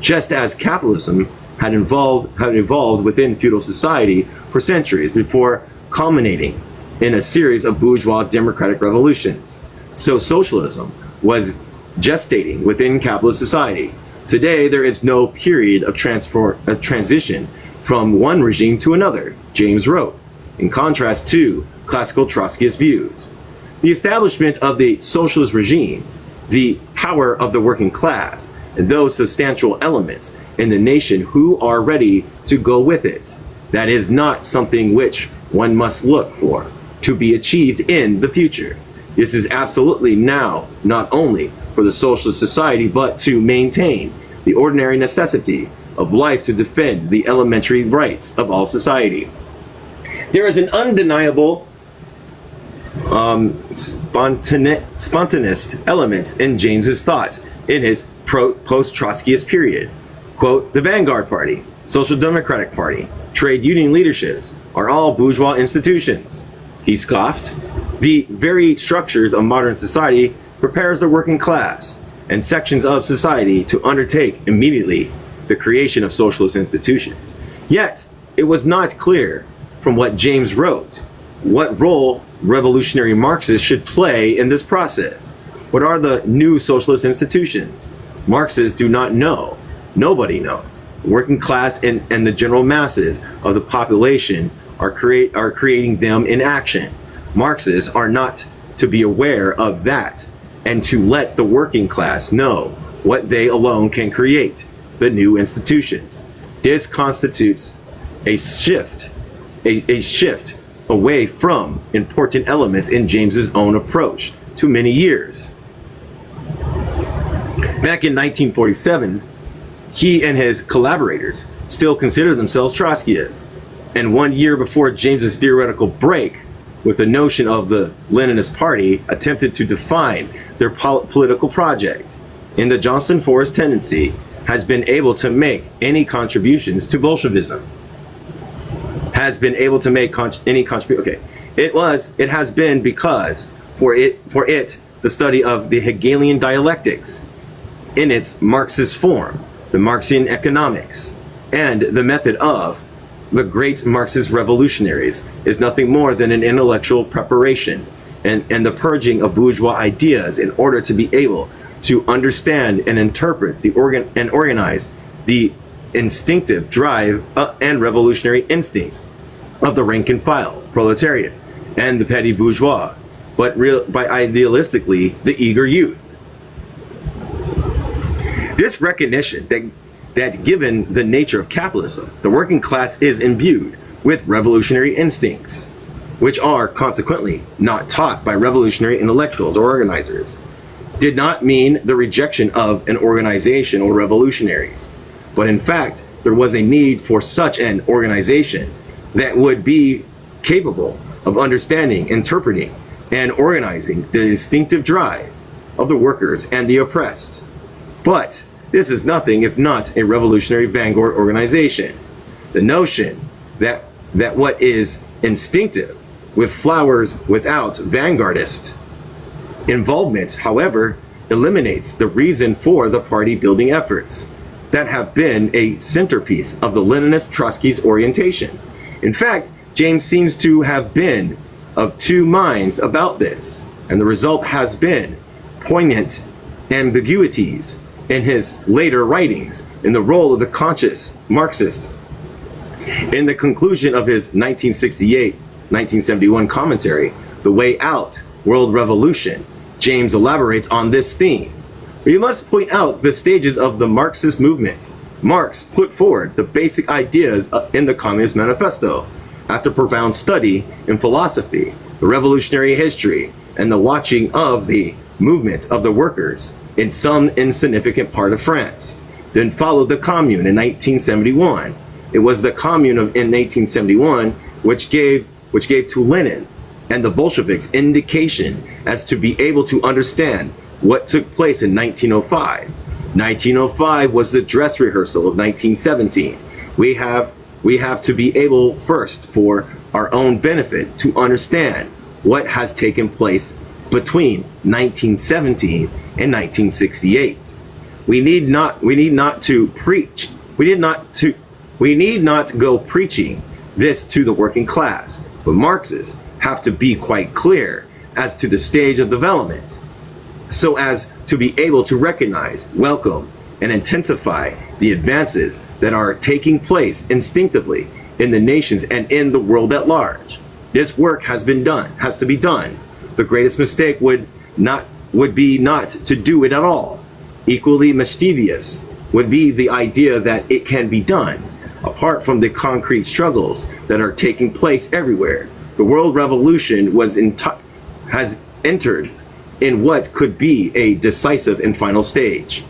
Just as capitalism had evolved within feudal society for centuries before culminating in a series of bourgeois democratic revolutions, so socialism was gestating within capitalist society. Today, there is no period of transition from one regime to another, James wrote, in contrast to classical Trotskyist views. The establishment of the socialist regime, the power of the working class, and those substantial elements in the nation who are ready to go with it, that is not something which one must look for to be achieved in the future. This is absolutely now, not only for the socialist society, but to maintain the ordinary necessity of life to defend the elementary rights of all society. There is an undeniable spontaneist element in James's thought in his post-Trotskyist period. Quote, the Vanguard Party, Social Democratic Party, trade union leaderships are all bourgeois institutions. He scoffed. The very structures of modern society prepares the working class and sections of society to undertake immediately the creation of socialist institutions. Yet, it was not clear from what James wrote what role revolutionary Marxists should play in this process. What are the new socialist institutions? Marxists do not know. Nobody knows. The working class and the general masses of the population are creating them in action. Marxists are not to be aware of that and to let the working class know what they alone can create, the new institutions. This constitutes a shift away from important elements in James's own approach to many years. Back in 1947, he and his collaborators still considered themselves Trotskyists. And 1 year before James's theoretical break with the notion of the Leninist Party attempted to define their political project, in the Johnston Forest tendency has been able to make any contributions to Bolshevism. It has been because for it the study of the Hegelian dialectics in its Marxist form, the Marxian economics, and the method of the great Marxist revolutionaries is nothing more than an intellectual preparation and the purging of bourgeois ideas in order to be able to understand and interpret and organize the instinctive drive and revolutionary instincts of the rank and file proletariat and the petty bourgeois, but idealistically the eager youth. This recognition that given the nature of capitalism, the working class is imbued with revolutionary instincts, which are consequently not taught by revolutionary intellectuals or organizers, did not mean the rejection of an organization or revolutionaries, but in fact there was a need for such an organization that would be capable of understanding, interpreting, and organizing the distinctive drive of the workers and the oppressed. But this is nothing if not a revolutionary vanguard organization. The notion that what is instinctive with flowers without vanguardist involvement, however, eliminates the reason for the party building efforts that have been a centerpiece of the Leninist Trotsky's orientation. In fact, James seems to have been of two minds about this, and the result has been poignant ambiguities in his later writings in the role of the conscious Marxists. In the conclusion of his 1968-1971 commentary, The Way Out, World Revolution, James elaborates on this theme. We must point out the stages of the Marxist movement. Marx put forward the basic ideas in the Communist Manifesto. After profound study in philosophy, the revolutionary history, and the watching of the movement of the workers in some insignificant part of France, then followed the Commune in 1971. It was the Commune in 1871 which gave to Lenin and the Bolsheviks indication as to be able to understand what took place in 1905. 1905 was the dress rehearsal of 1917. We have to be able first, for our own benefit, to understand what has taken place between 1917 and 1968. We need not go preaching this to the working class, but Marxists have to be quite clear as to the stage of development, so as to be able to recognize, welcome, and intensify the advances that are taking place instinctively in the nations and in the world at large. This work has to be done. The greatest mistake would be not to do it at all. Equally mischievous would be the idea that it can be done apart from the concrete struggles that are taking place everywhere. The world revolution has entered in what could be a decisive and final stage.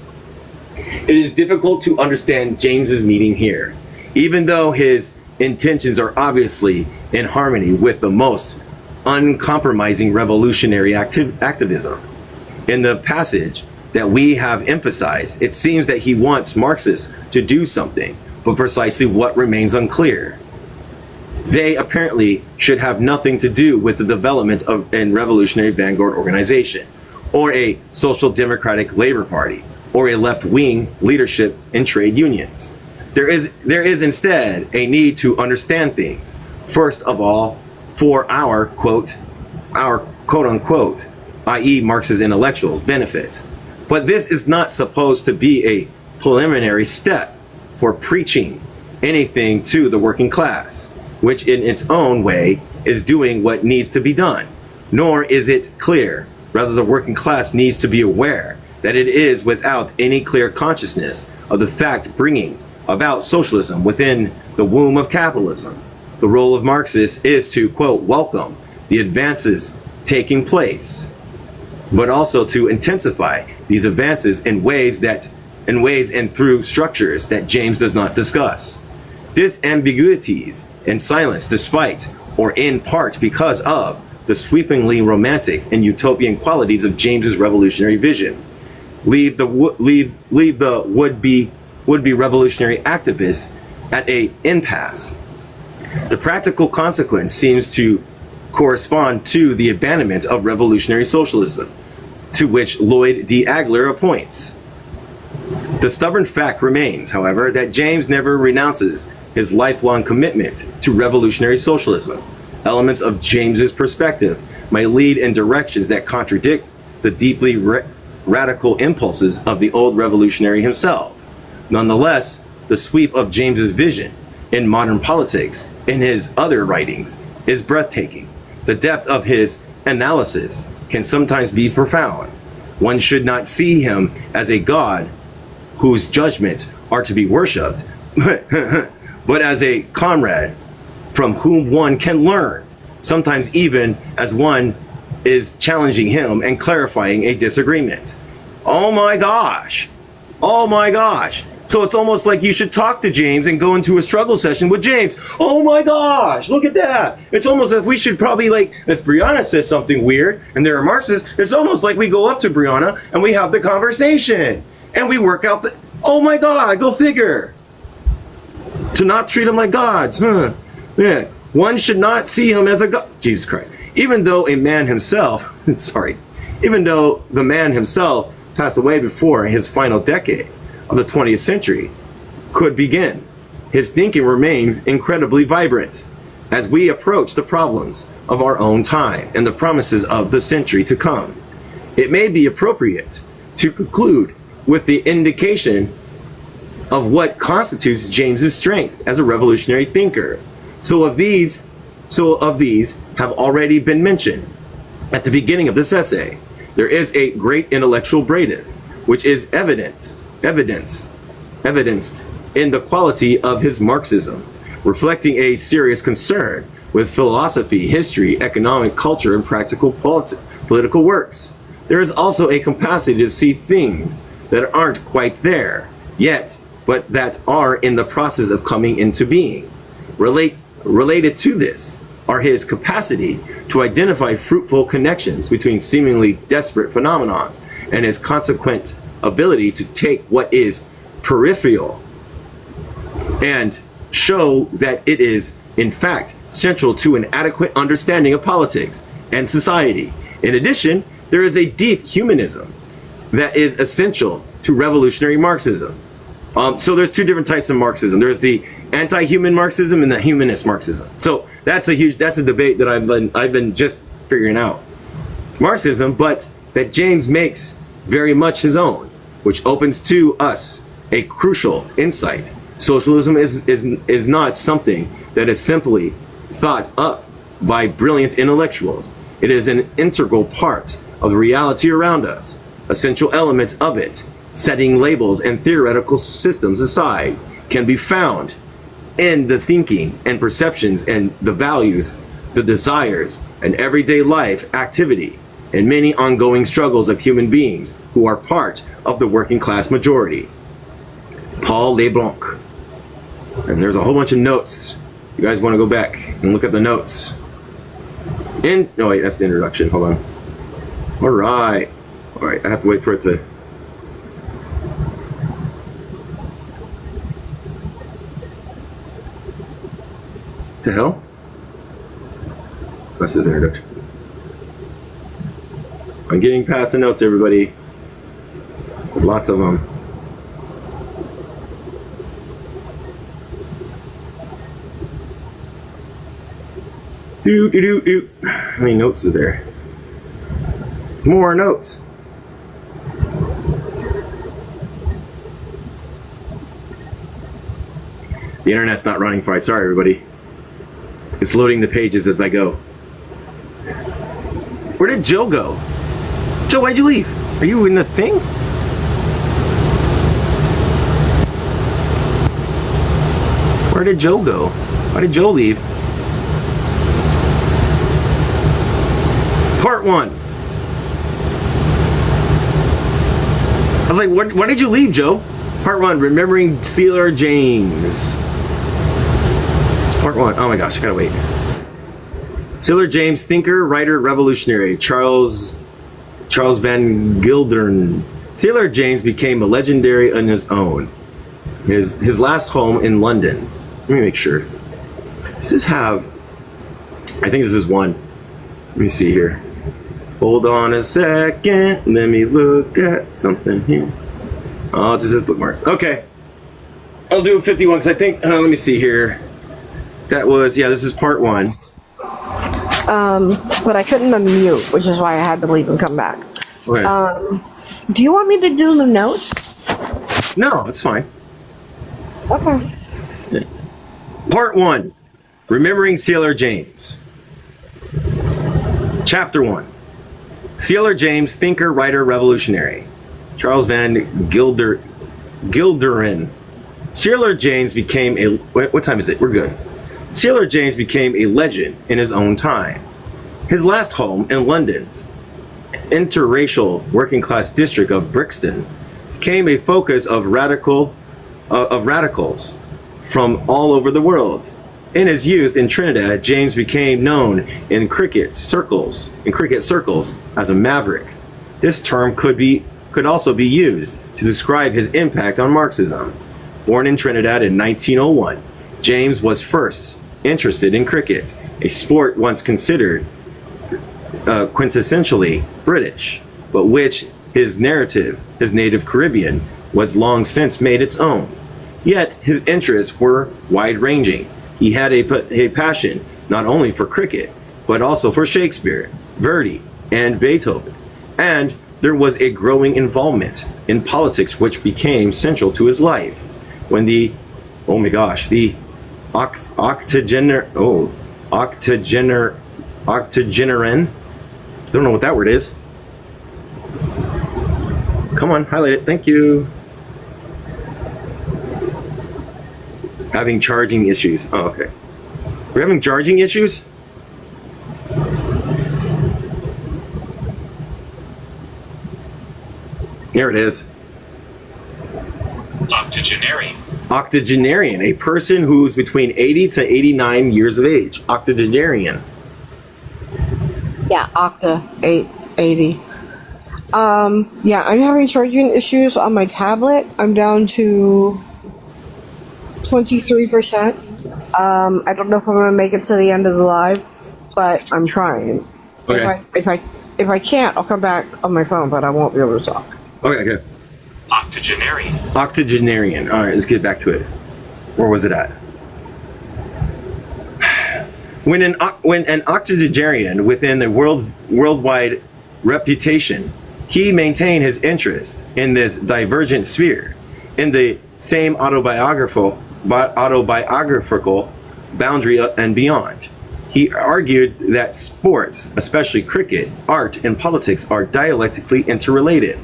It is difficult to understand James's meaning here, even though his intentions are obviously in harmony with the most uncompromising revolutionary activism. In the passage that we have emphasized, it seems that he wants Marxists to do something, but precisely what remains unclear. They apparently should have nothing to do with the development of a revolutionary vanguard organization, or a social democratic labor party, or a left-wing leadership in trade unions. There is instead a need to understand things, first of all, for our quote unquote, i.e. Marxist intellectuals' benefit. But this is not supposed to be a preliminary step for preaching anything to the working class, which in its own way is doing what needs to be done. Nor is it clear, rather the working class needs to be aware that it is without any clear consciousness of the fact bringing about socialism within the womb of capitalism. The role of Marxists is to, quote, welcome the advances taking place, but also to intensify these advances in ways and through structures that James does not discuss. This ambiguities and silence, despite or in part because of the sweepingly romantic and utopian qualities of James's revolutionary vision, leave the would-be revolutionary activists at an impasse. The practical consequence seems to correspond to the abandonment of revolutionary socialism, to which Lloyd D. Agler points. The stubborn fact remains, however, that James never renounces his lifelong commitment to revolutionary socialism. Elements of James's perspective may lead in directions that contradict the deeply radical impulses of the old revolutionary himself. Nonetheless, the sweep of James's vision in modern politics in his other writings is breathtaking. The depth of his analysis can sometimes be profound. One should not see him as a god whose judgments are to be worshipped, but as a comrade from whom one can learn, sometimes even as one is challenging him and clarifying a disagreement. Oh my gosh. Oh my gosh. So it's almost like you should talk to James and go into a struggle session with James. Oh my gosh, look at that. It's almost as if we should probably, like, if Brianna says something weird and there are Marxists, it's almost like we go up to Brianna and we have the conversation and we work out the, oh my God, go figure. To not treat them like gods, huh? Yeah, one should not see him as a god. Jesus Christ. Even though a man himself, even though the man himself passed away before his final decade of the 20th century could begin, his thinking remains incredibly vibrant as we approach the problems of our own time and the promises of the century to come. It may be appropriate to conclude with the indication of what constitutes James's strength as a revolutionary thinker. So of these have already been mentioned at the beginning of this essay. There is a great intellectual breadth, which is evidenced in the quality of his Marxism, reflecting a serious concern with philosophy, history, economic, culture, and practical political works. There is also a capacity to see things that aren't quite there yet, but that are in the process of coming into being. Related to this are his capacity to identify fruitful connections between seemingly desperate phenomena and his consequent ability to take what is peripheral and show that it is in fact central to an adequate understanding of politics and society. In addition, there is a deep humanism that is essential to revolutionary Marxism. So there's two different types of Marxism. There's the anti-human Marxism and the humanist Marxism. So that's a debate that I've been just figuring out. Marxism, but that James makes very much his own, which opens to us a crucial insight. Socialism is not something that is simply thought up by brilliant intellectuals. It is an integral part of the reality around us. Essential elements of it, setting labels and theoretical systems aside, can be found in the thinking and perceptions and the values, the desires, and everyday life activity, and many ongoing struggles of human beings who are part of the working class majority. Paul LeBlanc. And there's a whole bunch of notes. You guys want to go back and look at the notes. No, wait, that's the introduction. Hold on. All right. I have to wait for it to. The hell? That's his introduction. I'm getting past the notes, everybody. Lots of them. How many notes is there? More notes. The internet's not running fine. Sorry, everybody. It's loading the pages as I go. Where did Joe go? Joe, why'd you leave? Are you in the thing? Where did Joe go? Why did Joe leave? Part 1. I was like, why did you leave, Joe? Part 1, remembering C.L.R. James. It's part 1. Oh my gosh, I gotta wait. C.L.R. James, thinker, writer, revolutionary. Charles Van Gildern. C.L.R. James became a legendary on his own. His last home in London. Let me make sure. Does this have... I think this is one. Let me see here. Hold on a second. Let me look at something here. Oh, it just says bookmarks. Okay. I'll do 51 because I think... let me see here. That was... Yeah, this is part 1. But I couldn't unmute, which is why I had to leave and come back. Okay. Do you want me to do the notes? No, it's fine. Okay. Part 1. Remembering C.L.R. James. Chapter 1. C.L.R. James, thinker, writer, revolutionary. Charles Van Gilderen. C.L.R. James became a... What time is it? We're good. C.L.R. James became a legend in his own time. His last home in London's interracial working-class district of Brixton became a focus of radicals from all over the world. In his youth in Trinidad, James became known in cricket circles as a maverick. This term could also be used to describe his impact on Marxism. Born in Trinidad in 1901, James was first interested in cricket, a sport once considered quintessentially British, but which his native Caribbean, was long since made its own. Yet his interests were wide-ranging. He had a passion not only for cricket, but also for Shakespeare, Verdi, and Beethoven. And there was a growing involvement in politics which became central to his life. When the octogenarian, don't know what that word is. Come on, highlight it, thank you. Having charging issues. Oh, okay. We're having charging issues? There it is. Octogenarian. Octogenarian, a person who's between 80 to 89 years of age. Octogenarian. Yeah, 80. Yeah, I'm having charging issues on my tablet. I'm down to 23%. I don't know if I'm gonna make it to the end of the live, but I'm trying. Okay. If I can't, I'll come back on my phone, but I won't be able to talk. Okay, good. Octogenarian. Octogenarian. All right, let's get back to it. Where was it at? When an octogenarian within the worldwide reputation, he maintained his interest in this divergent sphere, in the same autobiographical boundary and beyond. He argued that sports, especially cricket, art, and politics are dialectically interrelated.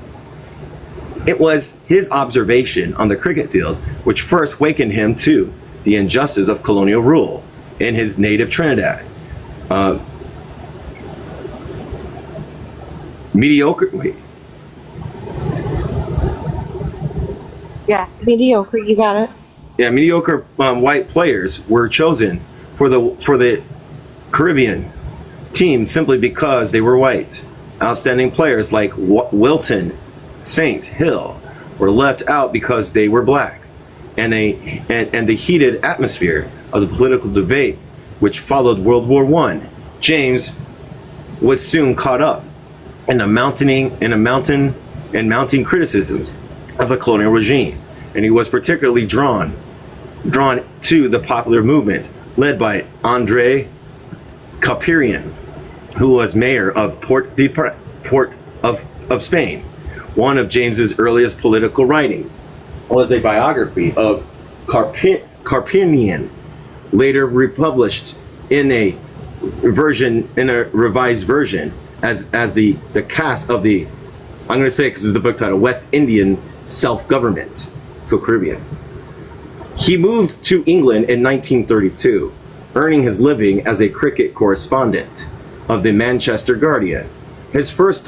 It was his observation on the cricket field which first wakened him to the injustice of colonial rule in his native Trinidad. Yeah, mediocre. You got it. Yeah, mediocre white players were chosen for the Caribbean team simply because they were white. Outstanding players like Wilton, Saint Hill were left out because they were black. And the heated atmosphere of the political debate which followed World War I, James was soon caught up in the mounting criticisms of the colonial regime, and he was particularly drawn to the popular movement led by André Capirian, who was mayor of Port of Spain. One of James's earliest political writings was a biography of Carpinian, later republished in a revised version as the cast of the, I'm going to say because it's the book title, West Indian Self-Government, so Caribbean. He moved to England in 1932, earning his living as a cricket correspondent of the Manchester Guardian. He first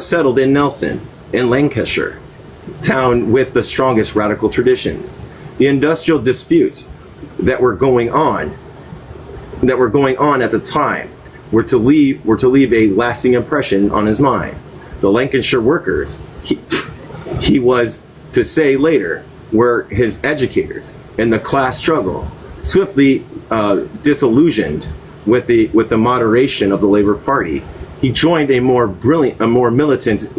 settled in Nelson, in Lancashire, town with the strongest radical traditions. The industrial disputes that were going on at the time were to leave a lasting impression on his mind. The Lancashire workers, he was to say later, were his educators in the class struggle, swiftly disillusioned with the moderation of the Labour Party. He joined a more militant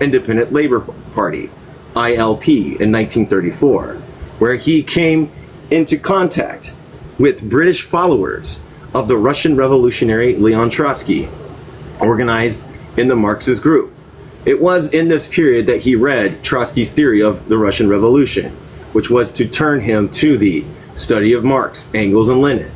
Independent Labour Party, ILP, in 1934, where he came into contact with British followers of the Russian revolutionary Leon Trotsky, organized in the Marxist group. It was in this period that he read Trotsky's theory of the Russian Revolution, which was to turn him to the study of Marx, Engels, and Lenin.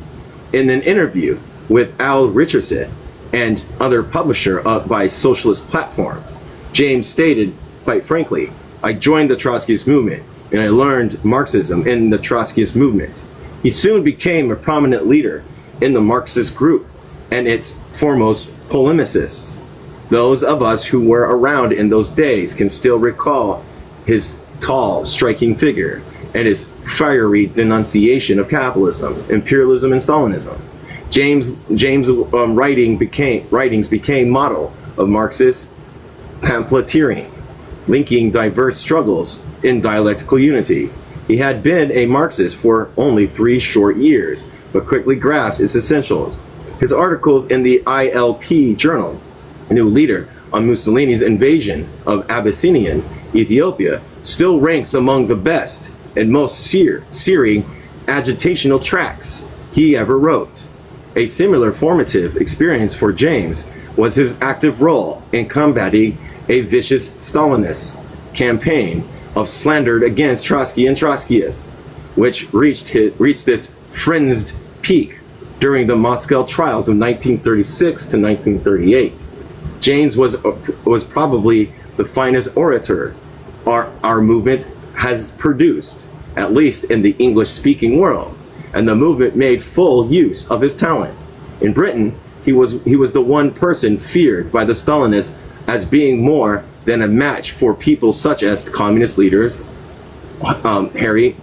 In an interview with Al Richardson and other publisher by socialist platforms, James stated, quite frankly, I joined the Trotskyist movement and I learned Marxism in the Trotskyist movement. He soon became a prominent leader in the Marxist group and its foremost polemicists. Those of us who were around in those days can still recall his tall, striking figure and his fiery denunciation of capitalism, imperialism, and Stalinism. James' writings became model of Marxist pamphleteering, linking diverse struggles in dialectical unity. He had been a Marxist for only 3 short years, but quickly grasped its essentials. His articles in the ILP journal, New Leader, on Mussolini's invasion of Abyssinian Ethiopia, still ranks among the best and most searing agitational tracts he ever wrote. A similar formative experience for James was his active role in combating a vicious Stalinist campaign of slander against Trotsky and Trotskyists, which reached this frenzied peak during the Moscow trials of 1936 to 1938. James was probably the finest orator our movement has produced, at least in the English-speaking world, and the movement made full use of his talent. In Britain, he was the one person feared by the Stalinists as being more than a match for people such as the communist leaders Harry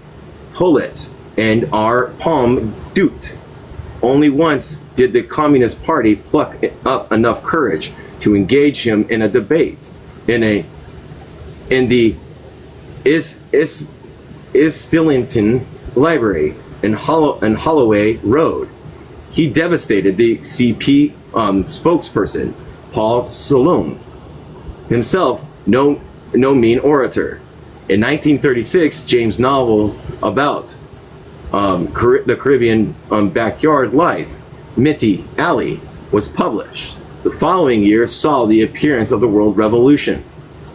Pollitt and R. Palm Dukes. Only once did the Communist Party pluck up enough courage to engage him in a debate in the Islington Library in Holloway Road. He devastated the CP spokesperson, Paul Salom, himself no mean orator. In 1936, James' novel about the Caribbean backyard life, Mitty Alley, was published. The following year saw the appearance of the World Revolution,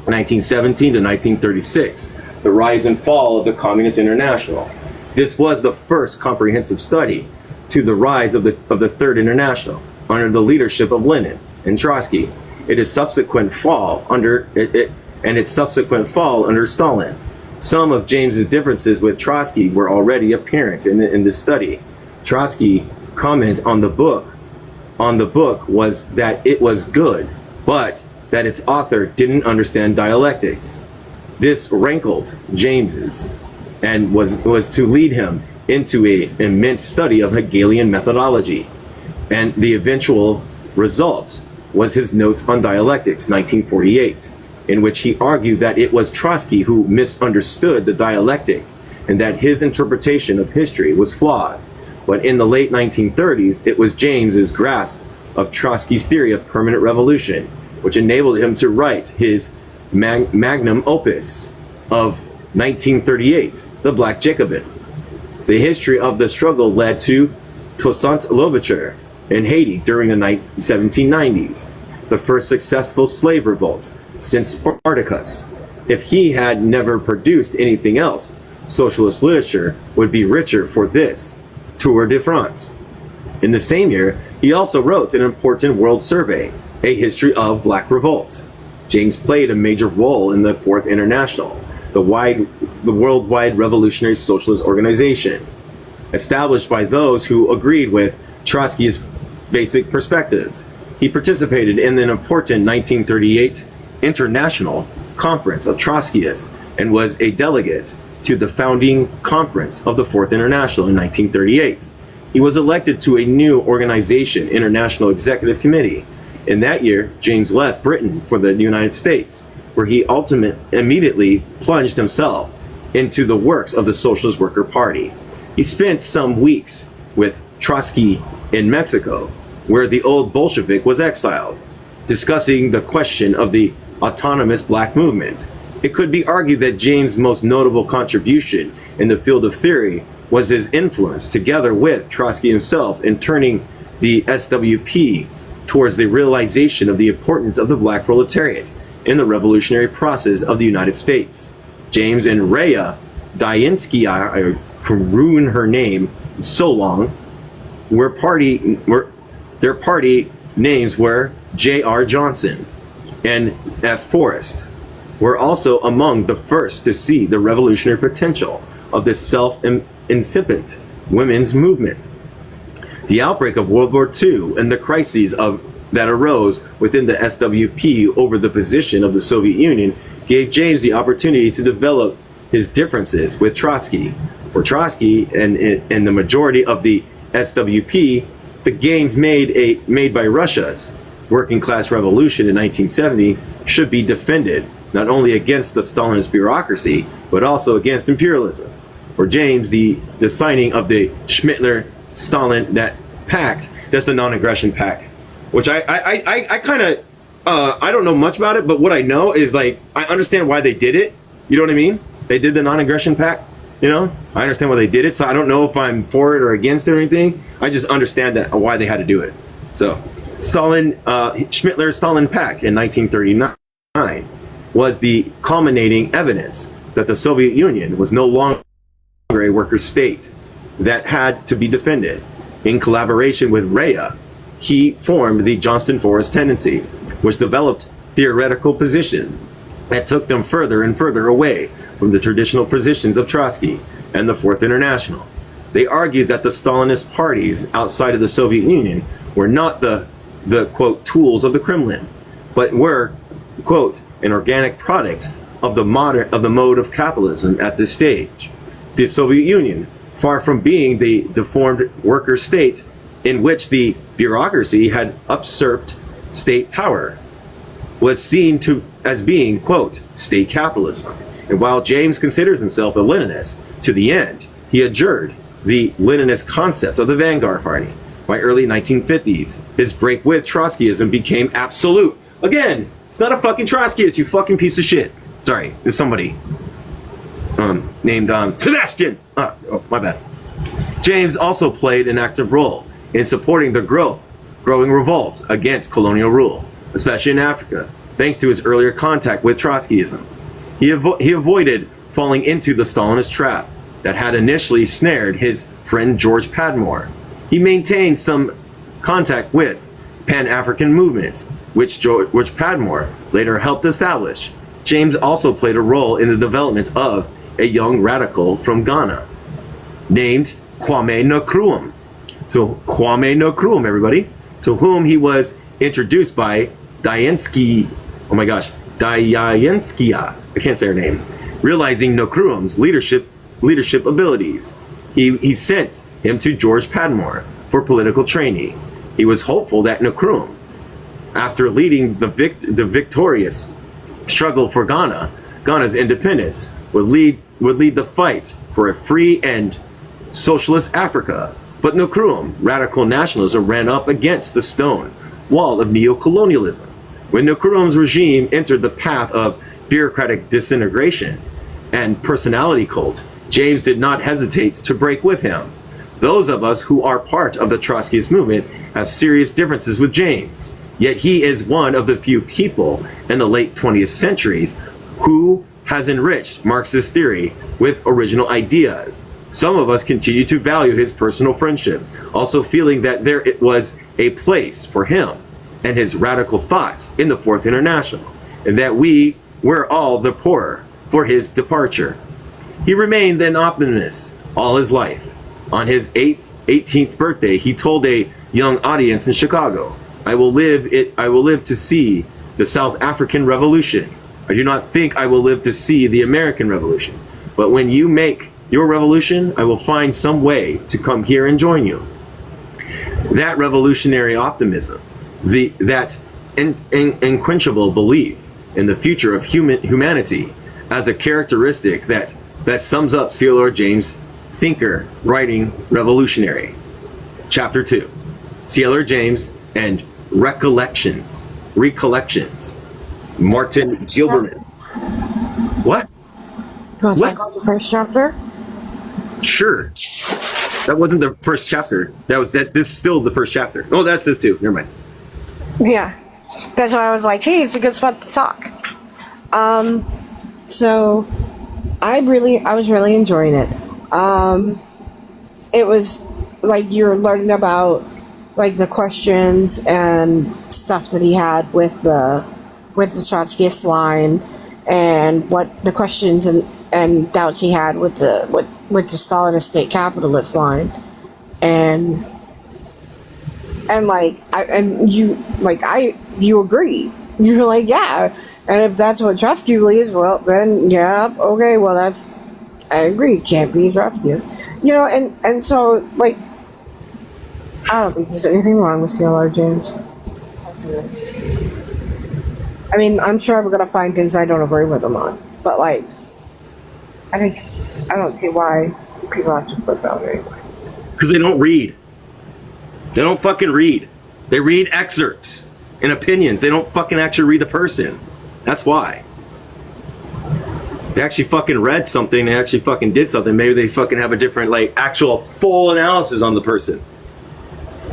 1917 to 1936, the rise and fall of the Communist International. This was the first comprehensive study to the rise of the Third International under the leadership of Lenin and Trotsky. Its subsequent fall under Stalin. Some of James's differences with Trotsky were already apparent in this study. Trotsky's comment on the book was that it was good, but that its author didn't understand dialectics. This rankled James's and was to lead him into an immense study of Hegelian methodology. And the eventual result was his Notes on Dialectics, 1948, in which he argued that it was Trotsky who misunderstood the dialectic and that his interpretation of history was flawed. But in the late 1930s, it was James's grasp of Trotsky's theory of permanent revolution, which enabled him to write his magnum opus of 1938, The Black Jacobin. The history of the struggle led to Toussaint Louverture in Haiti during the 1790s, the first successful slave revolt since Spartacus. If he had never produced anything else, socialist literature would be richer for this Tour de France. In the same year, he also wrote an important world survey, A History of Black Revolt. James played a major role in the Fourth International, the worldwide revolutionary socialist organization, established by those who agreed with Trotsky's basic perspectives. He participated in an important 1938 International Conference of Trotskyists and was a delegate to the founding conference of the Fourth International in 1938. He was elected to a new organization, International Executive Committee. In that year, James left Britain for the United States, where he immediately plunged himself into the works of the Socialist Worker Party. He spent some weeks with Trotsky in Mexico, where the old Bolshevik was exiled, discussing the question of the autonomous black movement. It could be argued that James' most notable contribution in the field of theory was his influence, together with Trotsky himself, in turning the SWP towards the realization of the importance of the black proletariat in the revolutionary process of the United States. James and Rhea Dianskaya, I can ruin her name so long, their party names were J.R. Johnson and F. Forrest, were also among the first to see the revolutionary potential of this self-incipient women's movement. The outbreak of World War II and the crises that arose within the SWP over the position of the Soviet Union gave James the opportunity to develop his differences with Trotsky. For Trotsky and the majority of the SWP, the gains made by Russia's working class revolution in 1970 should be defended, not only against the Stalinist bureaucracy, but also against imperialism. For James, the signing of the Schmittler-Stalin pact, that's the non-aggression pact, which I kind of, I don't know much about it, but what I know is, like, I understand why they did it. You know what I mean? They did the non-aggression pact, you know? I understand why they did it, so I don't know if I'm for it or against it or anything. I just understand that why they had to do it. So, Schmittler-Stalin pact in 1939 was the culminating evidence that the Soviet Union was no longer a worker state that had to be defended. In collaboration with Rhea, he formed the Johnston-Forrest Tendency, which developed theoretical positions that took them further and further away from the traditional positions of Trotsky and the Fourth International. They argued that the Stalinist parties outside of the Soviet Union were not the quote, tools of the Kremlin, but were, quote, an organic product of the mode of capitalism at this stage. The Soviet Union, far from being the deformed worker state in which the bureaucracy had usurped state power, was seen as being, quote, state capitalism. And while James considers himself a Leninist to the end, he adjured the Leninist concept of the Vanguard Party. By early 1950s, his break with Trotskyism became absolute. Again, it's not a fucking Trotskyist, you fucking piece of shit. Sorry, there's somebody named Sebastian. Oh, my bad. James also played an active role in supporting the growing revolt against colonial rule, especially in Africa, thanks to his earlier contact with Trotskyism. He avoided falling into the Stalinist trap that had initially snared his friend George Padmore. He maintained some contact with Pan-African movements, which Padmore later helped establish. James also played a role in the development of a young radical from Ghana named Kwame Nkrumah. So Kwame Nkrumah, everybody, to whom he was introduced by Dianskaya Dyayenskaya, I can't say her name, realizing Nkrumah's leadership abilities. He sent him to George Padmore for political training. He was hopeful that Nkrumah, after leading the victorious struggle for Ghana's independence, would lead the fight for a free and socialist Africa. But Nkrumah, radical nationalism, ran up against the stone wall of neocolonialism. When Nkrumah's regime entered the path of bureaucratic disintegration and personality cult, James did not hesitate to break with him. Those of us who are part of the Trotskyist movement have serious differences with James, yet he is one of the few people in the late 20th centuries who has enriched Marxist theory with original ideas. Some of us continue to value his personal friendship, also feeling that there it was a place for him and his radical thoughts in the Fourth International, and that we were all the poorer for his departure. He remained an optimist all his life. On his 18th birthday, he told a young audience in Chicago, I will live to see the South African Revolution. I do not think I will live to see the American Revolution. But when you make your revolution, I will find some way to come here and join you. That revolutionary optimism, that unquenchable belief in the future of humanity as a characteristic that sums up C.L.R. James' thinker, writing, revolutionary. Chapter 2, C.L.R. James and Recollections. Martin Gilberman. What? You want to talk about the first chapter? Sure. That wasn't the first chapter. This is still the first chapter. Oh, that's this too. Never mind. Yeah. That's why I was like, hey, it's a good spot to talk. So I was really enjoying it. It was like you're learning about like the questions and stuff that he had with the Trotskyist line, and what the questions and doubts he had with the Stalinist state capitalist line, and you agree. You're like, yeah, and if that's what Trotsky believes, well then yeah, okay, well I agree, can't be Trotskyist, and so like I don't think there's anything wrong with C.L.R. James. I mean, I'm sure I'm gonna find things I don't agree with him on, but like, I don't see why people have to flip out anyway. Because they don't read. They don't fucking read. They read excerpts and opinions. They don't fucking actually read the person. That's why. They actually fucking read something. They actually fucking did something. Maybe they fucking have a different, like, actual full analysis on the person,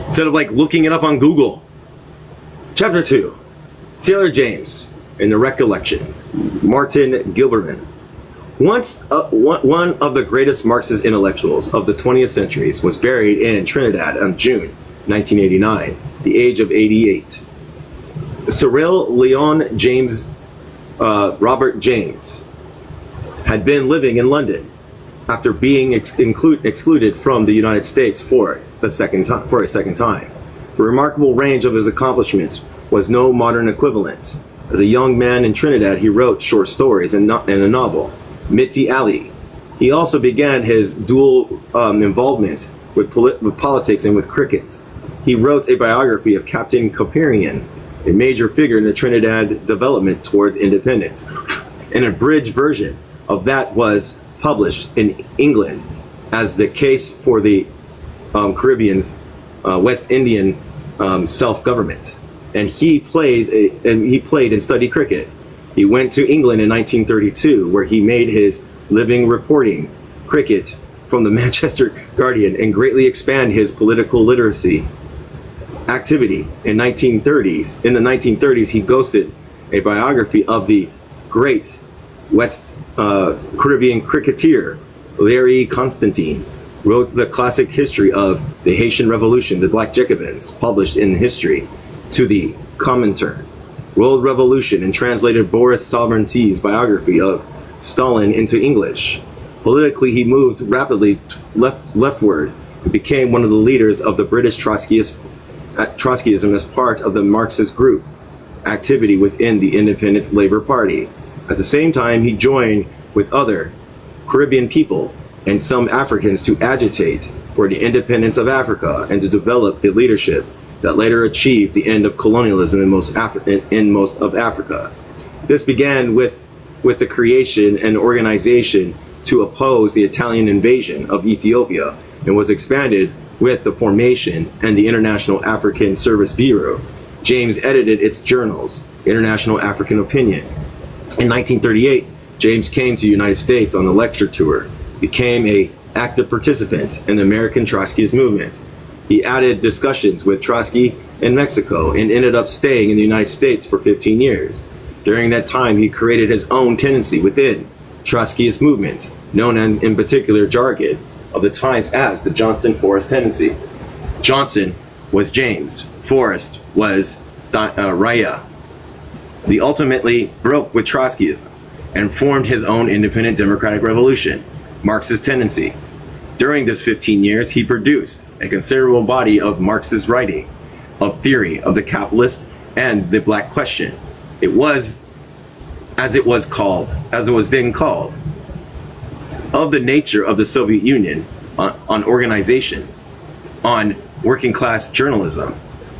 instead of like looking it up on Google. Chapter 2. C.L.R. James in the Recollection. Martin Gilberman. Once one of the greatest Marxist intellectuals of the 20th centuries was buried in Trinidad on June 1989, the age of 88. Cyril Leon James Robert James had been living in London after being excluded from the United States for a second time. The remarkable range of his accomplishments was no modern equivalent. As a young man in Trinidad, he wrote short stories and a novel, Mitty Alley. He also began his dual involvement with politics and with cricket. He wrote a biography of Captain Coperian, a major figure in the Trinidad development towards independence. An abridged version of that was published in England as the case for the Caribbean's West Indian self-government. And he played and studied cricket. He went to England in 1932, where he made his living reporting cricket from the Manchester Guardian and greatly expanded his political literacy activity. In the 1930s, he ghosted a biography of the great West Caribbean cricketer Larry Constantine, wrote the classic history of the Haitian Revolution, the Black Jacobins, published in History to the Comintern, World Revolution, and translated Boris Sovereignty's biography of Stalin into English. Politically, he moved rapidly leftward and became one of the leaders of the British Trotskyism as part of the Marxist group. activity within the Independent Labor Party. At the same time, he joined with other Caribbean people and some Africans to agitate for the independence of Africa and to develop the leadership that later achieved the end of colonialism in most of Africa. This began with the creation and organization to oppose the Italian invasion of Ethiopia and was expanded with the formation and the International African Service Bureau. James edited its journals, International African Opinion. In 1938, James came to the United States on a lecture tour, became an active participant in the American Trotskyist movement. He added discussions with Trotsky in Mexico and ended up staying in the United States for 15 years. During that time, he created his own tendency within Trotskyist movement, known in particular jargon of the times as the Johnston-Forrest tendency. Johnson was James, Forrest was Raya. He ultimately broke with Trotskyism and formed his own independent democratic revolution, Marxist tendency. During this 15 years, he produced a considerable body of Marxist writing, of theory of the capitalist and the black question. It was, as it was then called, of the nature of the Soviet Union, on organization, on working class journalism,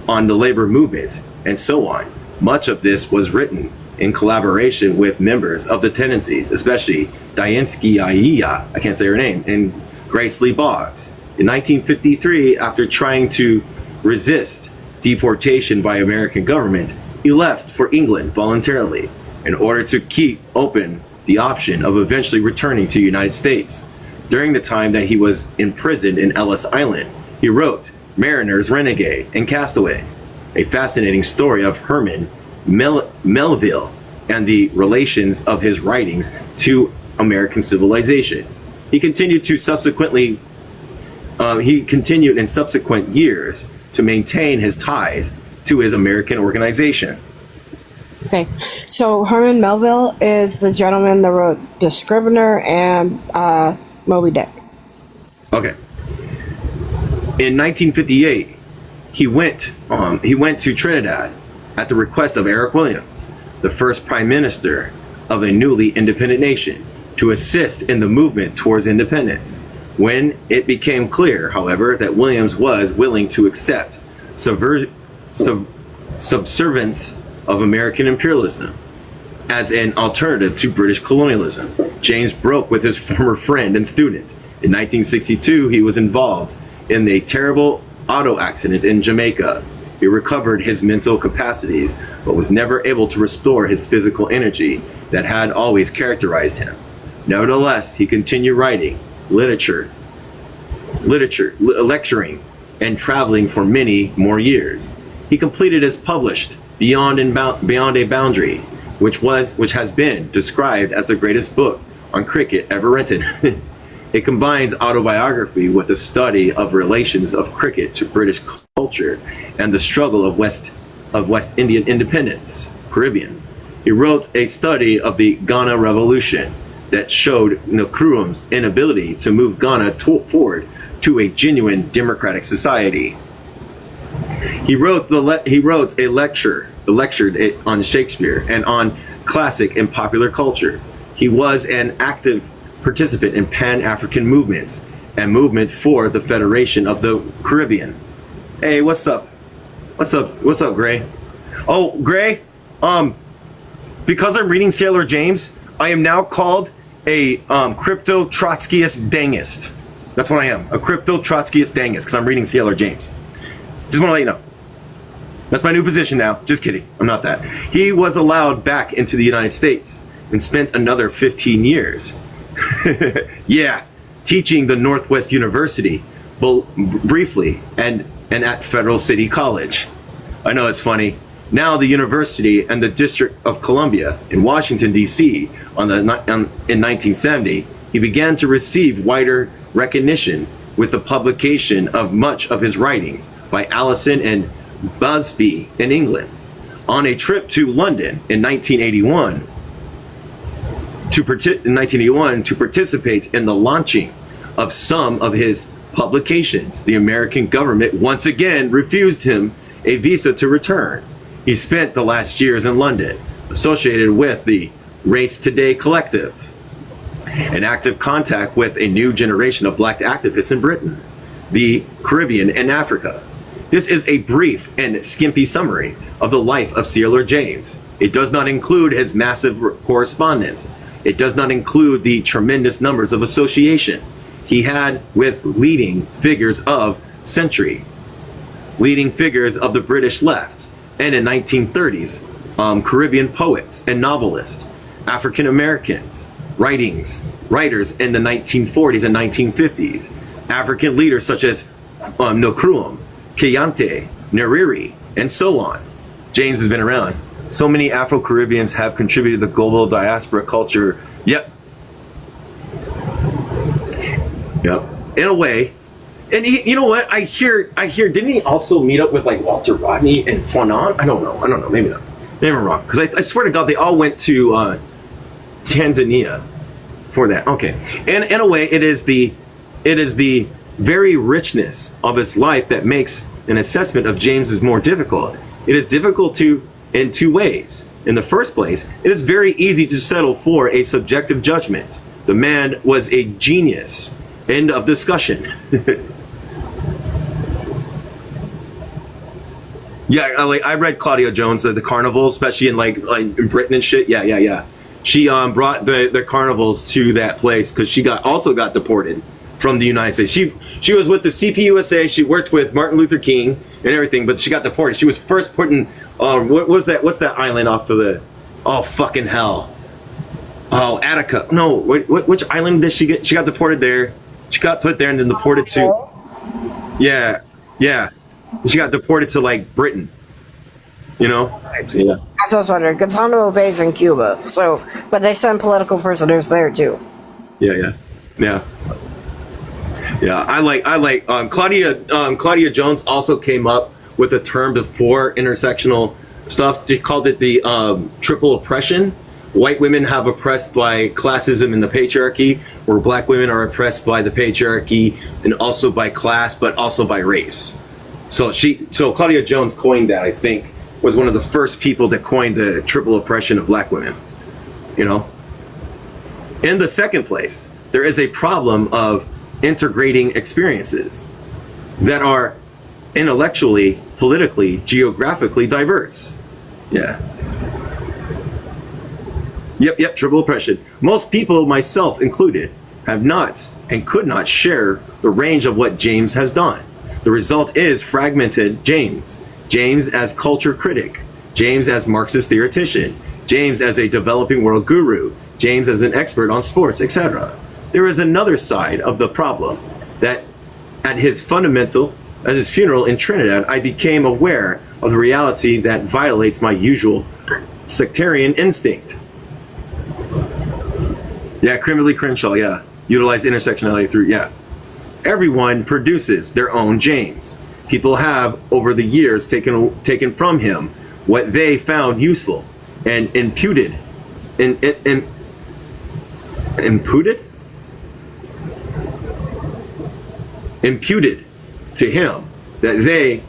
on the labor movement, and so on. Much of this was written in collaboration with members of the tendencies, especially Dianskaya, I can't say her name, and Grace Lee Boggs. In 1953, after trying to resist deportation by American government, he left for England voluntarily in order to keep open the option of eventually returning to the United States. During the time that he was imprisoned in Ellis Island, he wrote Mariner's Renegade and Castaway, a fascinating story of Herman Melville and the relations of his writings to American civilization. He continued in subsequent years to maintain his ties to his American organization. Okay, so Herman Melville is the gentleman that wrote The Scrivener and Moby Dick. Okay. In 1958, he went to Trinidad at the request of Eric Williams, the first prime minister of a newly independent nation, to assist in the movement towards independence. When it became clear, however, that Williams was willing to accept subservience of American imperialism as an alternative to British colonialism, James broke with his former friend and student. In 1962, he was involved in a terrible auto accident in Jamaica. He recovered his mental capacities, but was never able to restore his physical energy that had always characterized him. Nevertheless, he continued writing, lecturing, and traveling for many more years. He completed his published Beyond a Boundary, which has been described as the greatest book on cricket ever written. It combines autobiography with a study of relations of cricket to British culture and the struggle of West Indian independence, Caribbean. He wrote a study of the Ghana Revolution that showed Nkrumah's inability to move Ghana forward to a genuine democratic society. He lectured on Shakespeare and on classic and popular culture. He was an active participant in Pan-African movements and movement for the Federation of the Caribbean. Hey, what's up? What's up, Gray? Oh, Gray, because I'm reading C.L.R. James, I am now called a crypto Trotskyist dangist. That's what I am, a crypto Trotskyist dangist, because I'm reading C.L.R. James. Just want to let you know. That's my new position now. Just kidding. I'm not that. He was allowed back into the United States and spent another 15 years. Yeah, teaching the Northwest University, briefly, and at Federal City College. I know it's funny. Now the university and the District of Columbia in Washington, D.C. in 1970, he began to receive wider recognition with the publication of much of his writings by Allison and Busby in England. On a trip to London in 1981 to participate in the launching of some of his publications, the American government once again refused him a visa to return. He spent the last years in London, associated with the Race Today collective, in active contact with a new generation of black activists in Britain, the Caribbean, and Africa. This is a brief and skimpy summary of the life of C.L.R. James. It does not include his massive correspondence. It does not include the tremendous numbers of association he had with leading figures of century, leading figures of the British left, and in 1930s, Caribbean poets and novelists, African Americans, writers in the 1940s and 1950s, African leaders such as Nkrumah, Kayante, Nyerere, and so on. James has been around. So many Afro-Caribbeans have contributed to the global diaspora culture. Yep. In a way. And you know what? I hear, didn't he also meet up with like Walter Rodney and Fanon? I don't know. Maybe not. Maybe I'm wrong. Because I swear to God, they all went to Tanzania for that. Okay. And in a way, it is the very richness of his life that makes an assessment of James more difficult. It is difficult in two ways. In the first place, it is very easy to settle for a subjective judgment. The man was a genius. End of discussion. Yeah, I read Claudia Jones, the carnivals, especially in like in Britain and shit. Yeah. She brought the carnivals to that place because she also got deported from the United States. She was with the CPUSA. She worked with Martin Luther King and everything, but she got deported. She was first put in what's that island off to the fucking hell? Oh, Attica. No, which island did she get? She got deported there. She got put there and then deported to. Yeah. She got deported to like Britain. You know? Yeah. That's what I was wondering. Guantanamo Bay's in Cuba, but they send political prisoners there too. Yeah. I like Claudia Jones also came up with a term before intersectional stuff. She called it the triple oppression. White women have oppressed by classism and the patriarchy, where black women are oppressed by the patriarchy and also by class, but also by race. So Claudia Jones coined that, I think, was one of the first people that coined the triple oppression of black women. You know? In the second place, there is a problem of integrating experiences that are intellectually, politically, geographically diverse. Yeah. Yep, triple oppression. Most people, myself included, have not and could not share the range of what James has done. The result is fragmented James. James as culture critic. James as Marxist theoretician. James as a developing world guru. James as an expert on sports, etc. There is another side of the problem that at his funeral in Trinidad, I became aware of the reality that violates my usual sectarian instinct. Yeah, Kimberly Crenshaw, yeah. Utilize intersectionality through, yeah. Everyone produces their own James. People have, over the years, taken from him what they found useful and imputed to him that they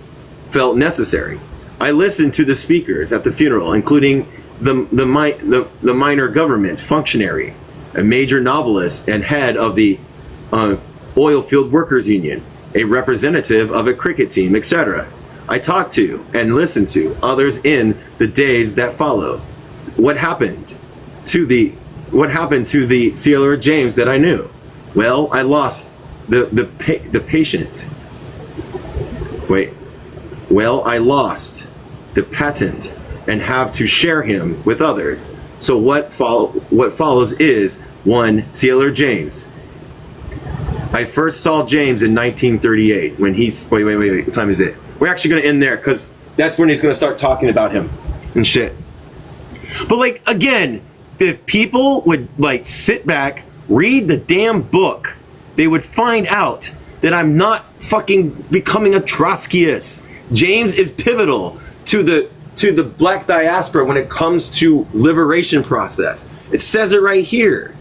felt necessary. I listened to the speakers at the funeral, including the minor government functionary, a major novelist and head of the oil field workers union, a representative of a cricket team, etc. I talked to and listened to others in the days that followed. What happened to the C.L.R. James that I knew? Well, I lost the patient. I lost the patent and have to share him with others. So what follows is 1. C.L.R. James. I first saw James in 1938 when he's wait, what time is it? We're actually going to end there because that's when he's going to start talking about him and shit. But like, again, if people would like sit back, read the damn book, they would find out that I'm not fucking becoming a Trotskyist. James is pivotal to the black diaspora when it comes to liberation process. It says it right here.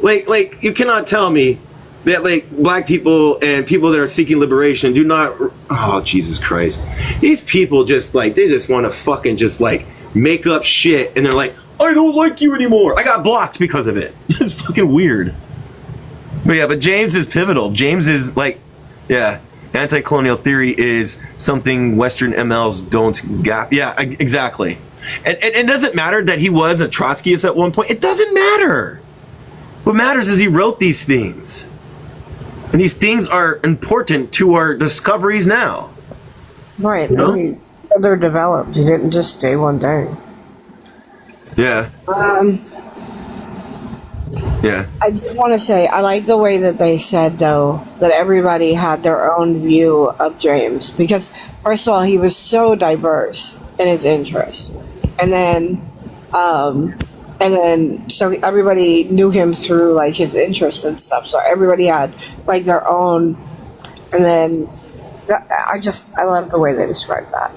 Like you cannot tell me that like black people and people that are seeking liberation do not. Oh, Jesus Christ. These people just like, they just want to fucking just like make up shit, and they're like, I don't like you anymore. I got blocked because of it. It's fucking weird. But yeah, but James is pivotal. James is like, yeah, anti-colonial theory is something Western MLs don't get. Yeah, exactly. And it doesn't matter that he was a Trotskyist at one point. It doesn't matter. What matters is he wrote these things. And these things are important to our discoveries now. Right. You know? I mean, they're developed. He didn't just stay one day. Yeah. Yeah. I just want to say, I like the way that they said, though, that everybody had their own view of James. Because, first of all, he was so diverse in his interests. And then, so everybody knew him through, like, his interests and stuff. So everybody had, like, their own. And then, I love the way they describe that.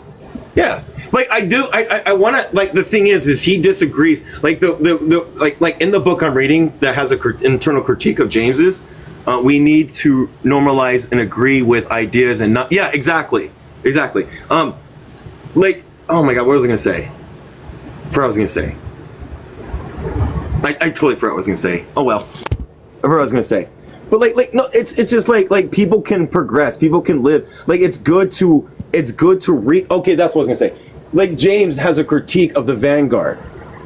Yeah. Like I want to, like, the thing is he disagrees. Like like in the book I'm reading that has internal critique of James's, we need to normalize and agree with ideas and not. Yeah, exactly. Like, oh my God, what was I gonna say? I forgot what I was gonna say. I totally forgot what I was gonna say. Oh well, I forgot what I was gonna say. But like no, it's just like people can progress, people can live. Like it's good to read. Okay, that's what I was gonna say. Like James has a critique of the vanguard,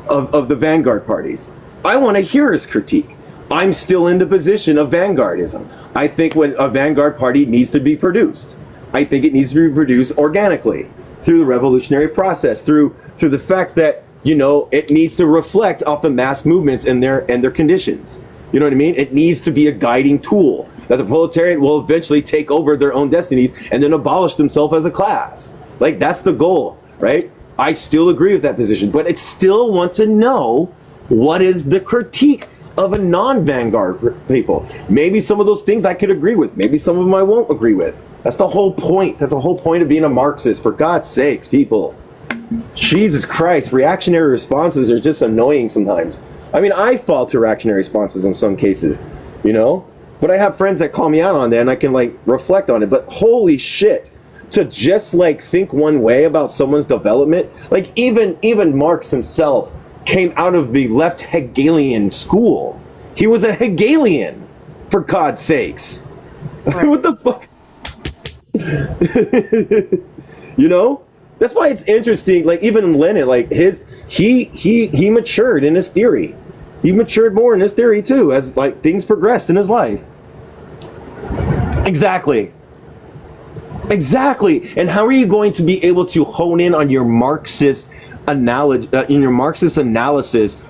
of the vanguard parties. I want to hear his critique. I'm still in the position of vanguardism. I think when a vanguard party needs to be produced, I think it needs to be produced organically through the revolutionary process, through the fact that, you know, it needs to reflect off the mass movements and their conditions. You know what I mean? It needs to be a guiding tool that the proletariat will eventually take over their own destinies and then abolish themselves as a class. Like, that's the goal. Right? I still agree with that position, but I still want to know what is the critique of a non-vanguard people. Maybe some of those things I could agree with. Maybe some of them I won't agree with. That's the whole point. That's the whole point of being a Marxist, for God's sakes, people. Jesus Christ, reactionary responses are just annoying sometimes. I mean, I fall to reactionary responses in some cases, you know? But I have friends that call me out on that and I can like reflect on it. But holy shit. To just like think one way about someone's development, like even Marx himself came out of the left Hegelian school. He was a Hegelian, for God's sakes. Right. What the fuck? You know, that's why it's interesting. Like even Lenin, like he matured in his theory. He matured more in his theory too, as like things progressed in his life. Exactly. And how are you going to be able to hone in on your Marxist analysis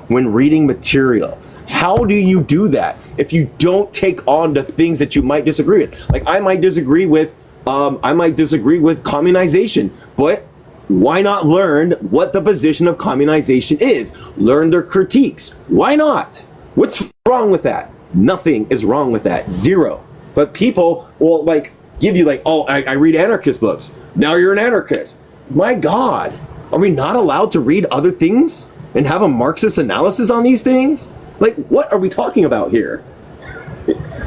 when reading material? How do you do that if you don't take on the things that you might disagree with? Like I might disagree with communization, but why not learn what the position of communization is? Learn their critiques. Why not? What's wrong with that? Nothing is wrong with that. Zero. But people will like give you like, oh, I read anarchist books. Now you're an anarchist. My God, are we not allowed to read other things and have a Marxist analysis on these things? Like, what are we talking about here?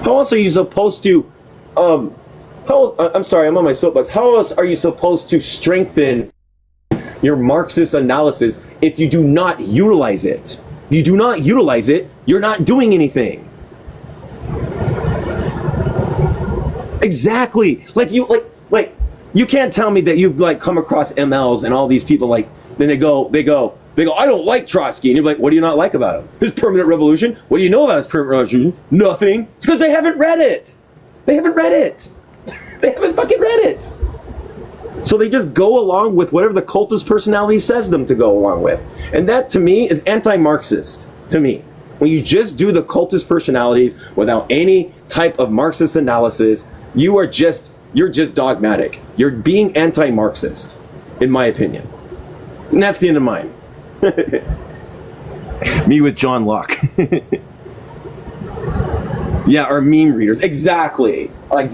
How else are you supposed to, I'm sorry, I'm on my soapbox. How else are you supposed to strengthen your Marxist analysis if you do not utilize it? If you do not utilize it, you're not doing anything. Exactly. Like you can't tell me that you've like come across MLs and all these people like then they go, I don't like Trotsky, and you're like, what do you not like about him? His permanent revolution? What do you know about his permanent revolution? Nothing. It's because they haven't read it. They haven't fucking read it. So they just go along with whatever the cultist personality says them to go along with. And that to me is anti-Marxist to me. When you just do the cultist personalities without any type of Marxist analysis, you're just dogmatic. You're being anti-Marxist, in my opinion. And that's the end of mine. Me with John Locke. Yeah, or meme readers. Exactly. Like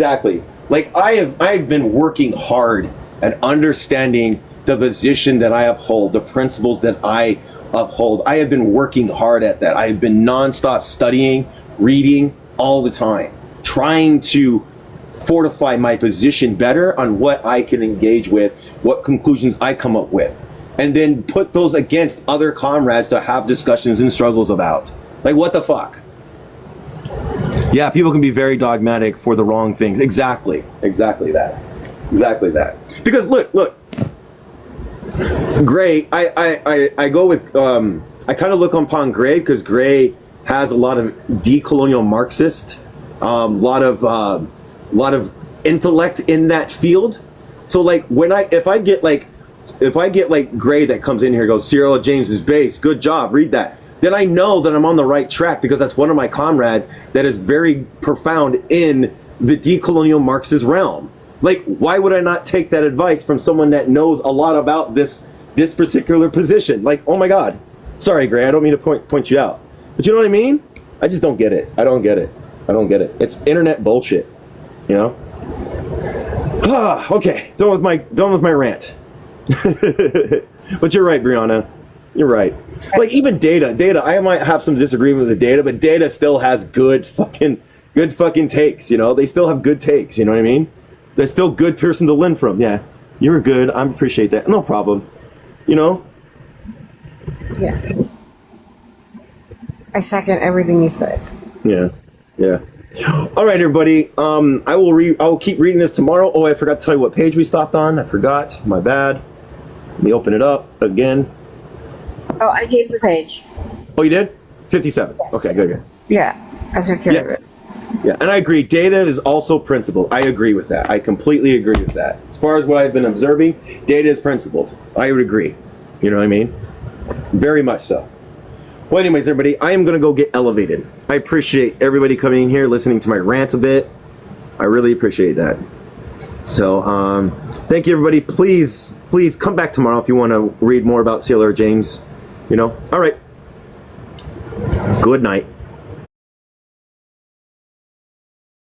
I've been working hard at understanding the position that I uphold, the principles that I uphold. I have been working hard at that. I have been nonstop studying, reading all the time, trying to fortify my position better on what I can engage with, what conclusions I come up with, and then put those against other comrades to have discussions and struggles about. Like, what the fuck? Yeah, people can be very dogmatic for the wrong things. Exactly that. Because look, Gray, I go with, I kind of look upon Gray because Gray has a lot of decolonial Marxist, lot of intellect in that field. So like if I get Gray that comes in here and goes, C.L.R. James is base, good job, read that, then I know that I'm on the right track because that's one of my comrades that is very profound in the decolonial Marxist realm. Like, why would I not take that advice from someone that knows a lot about this particular position? Like, oh my God. Sorry, Gray, I don't mean to point you out. But you know what I mean? I just don't get it. I don't get it. It's internet bullshit, you know? Okay, done with my rant. But you're right, Brianna. You're right. Like, even data, I might have some disagreement with the data, but data still has good fucking takes, you know? They still have good takes, you know what I mean? They're still good person to learn from. Yeah, you were good. I appreciate that. No problem. You know? Yeah. I second everything you said. Yeah. All right, everybody. I will keep reading this tomorrow. Oh, I forgot to tell you what page we stopped on. I forgot. My bad. Let me open it up again. Oh, I gave the page. Oh, you did? 57. Yes. Okay, good. Yeah, I took care of it. Yeah, and I agree. Data is also principled. I agree with that. I completely agree with that. As far as what I've been observing, data is principled. I would agree. You know what I mean? Very much so. Well, anyways, everybody, I am going to go get elevated. I appreciate everybody coming in here, listening to my rant a bit. I really appreciate that. So, thank you, everybody. Please come back tomorrow if you want to read more about C.L.R. James. You know? All right. Good night.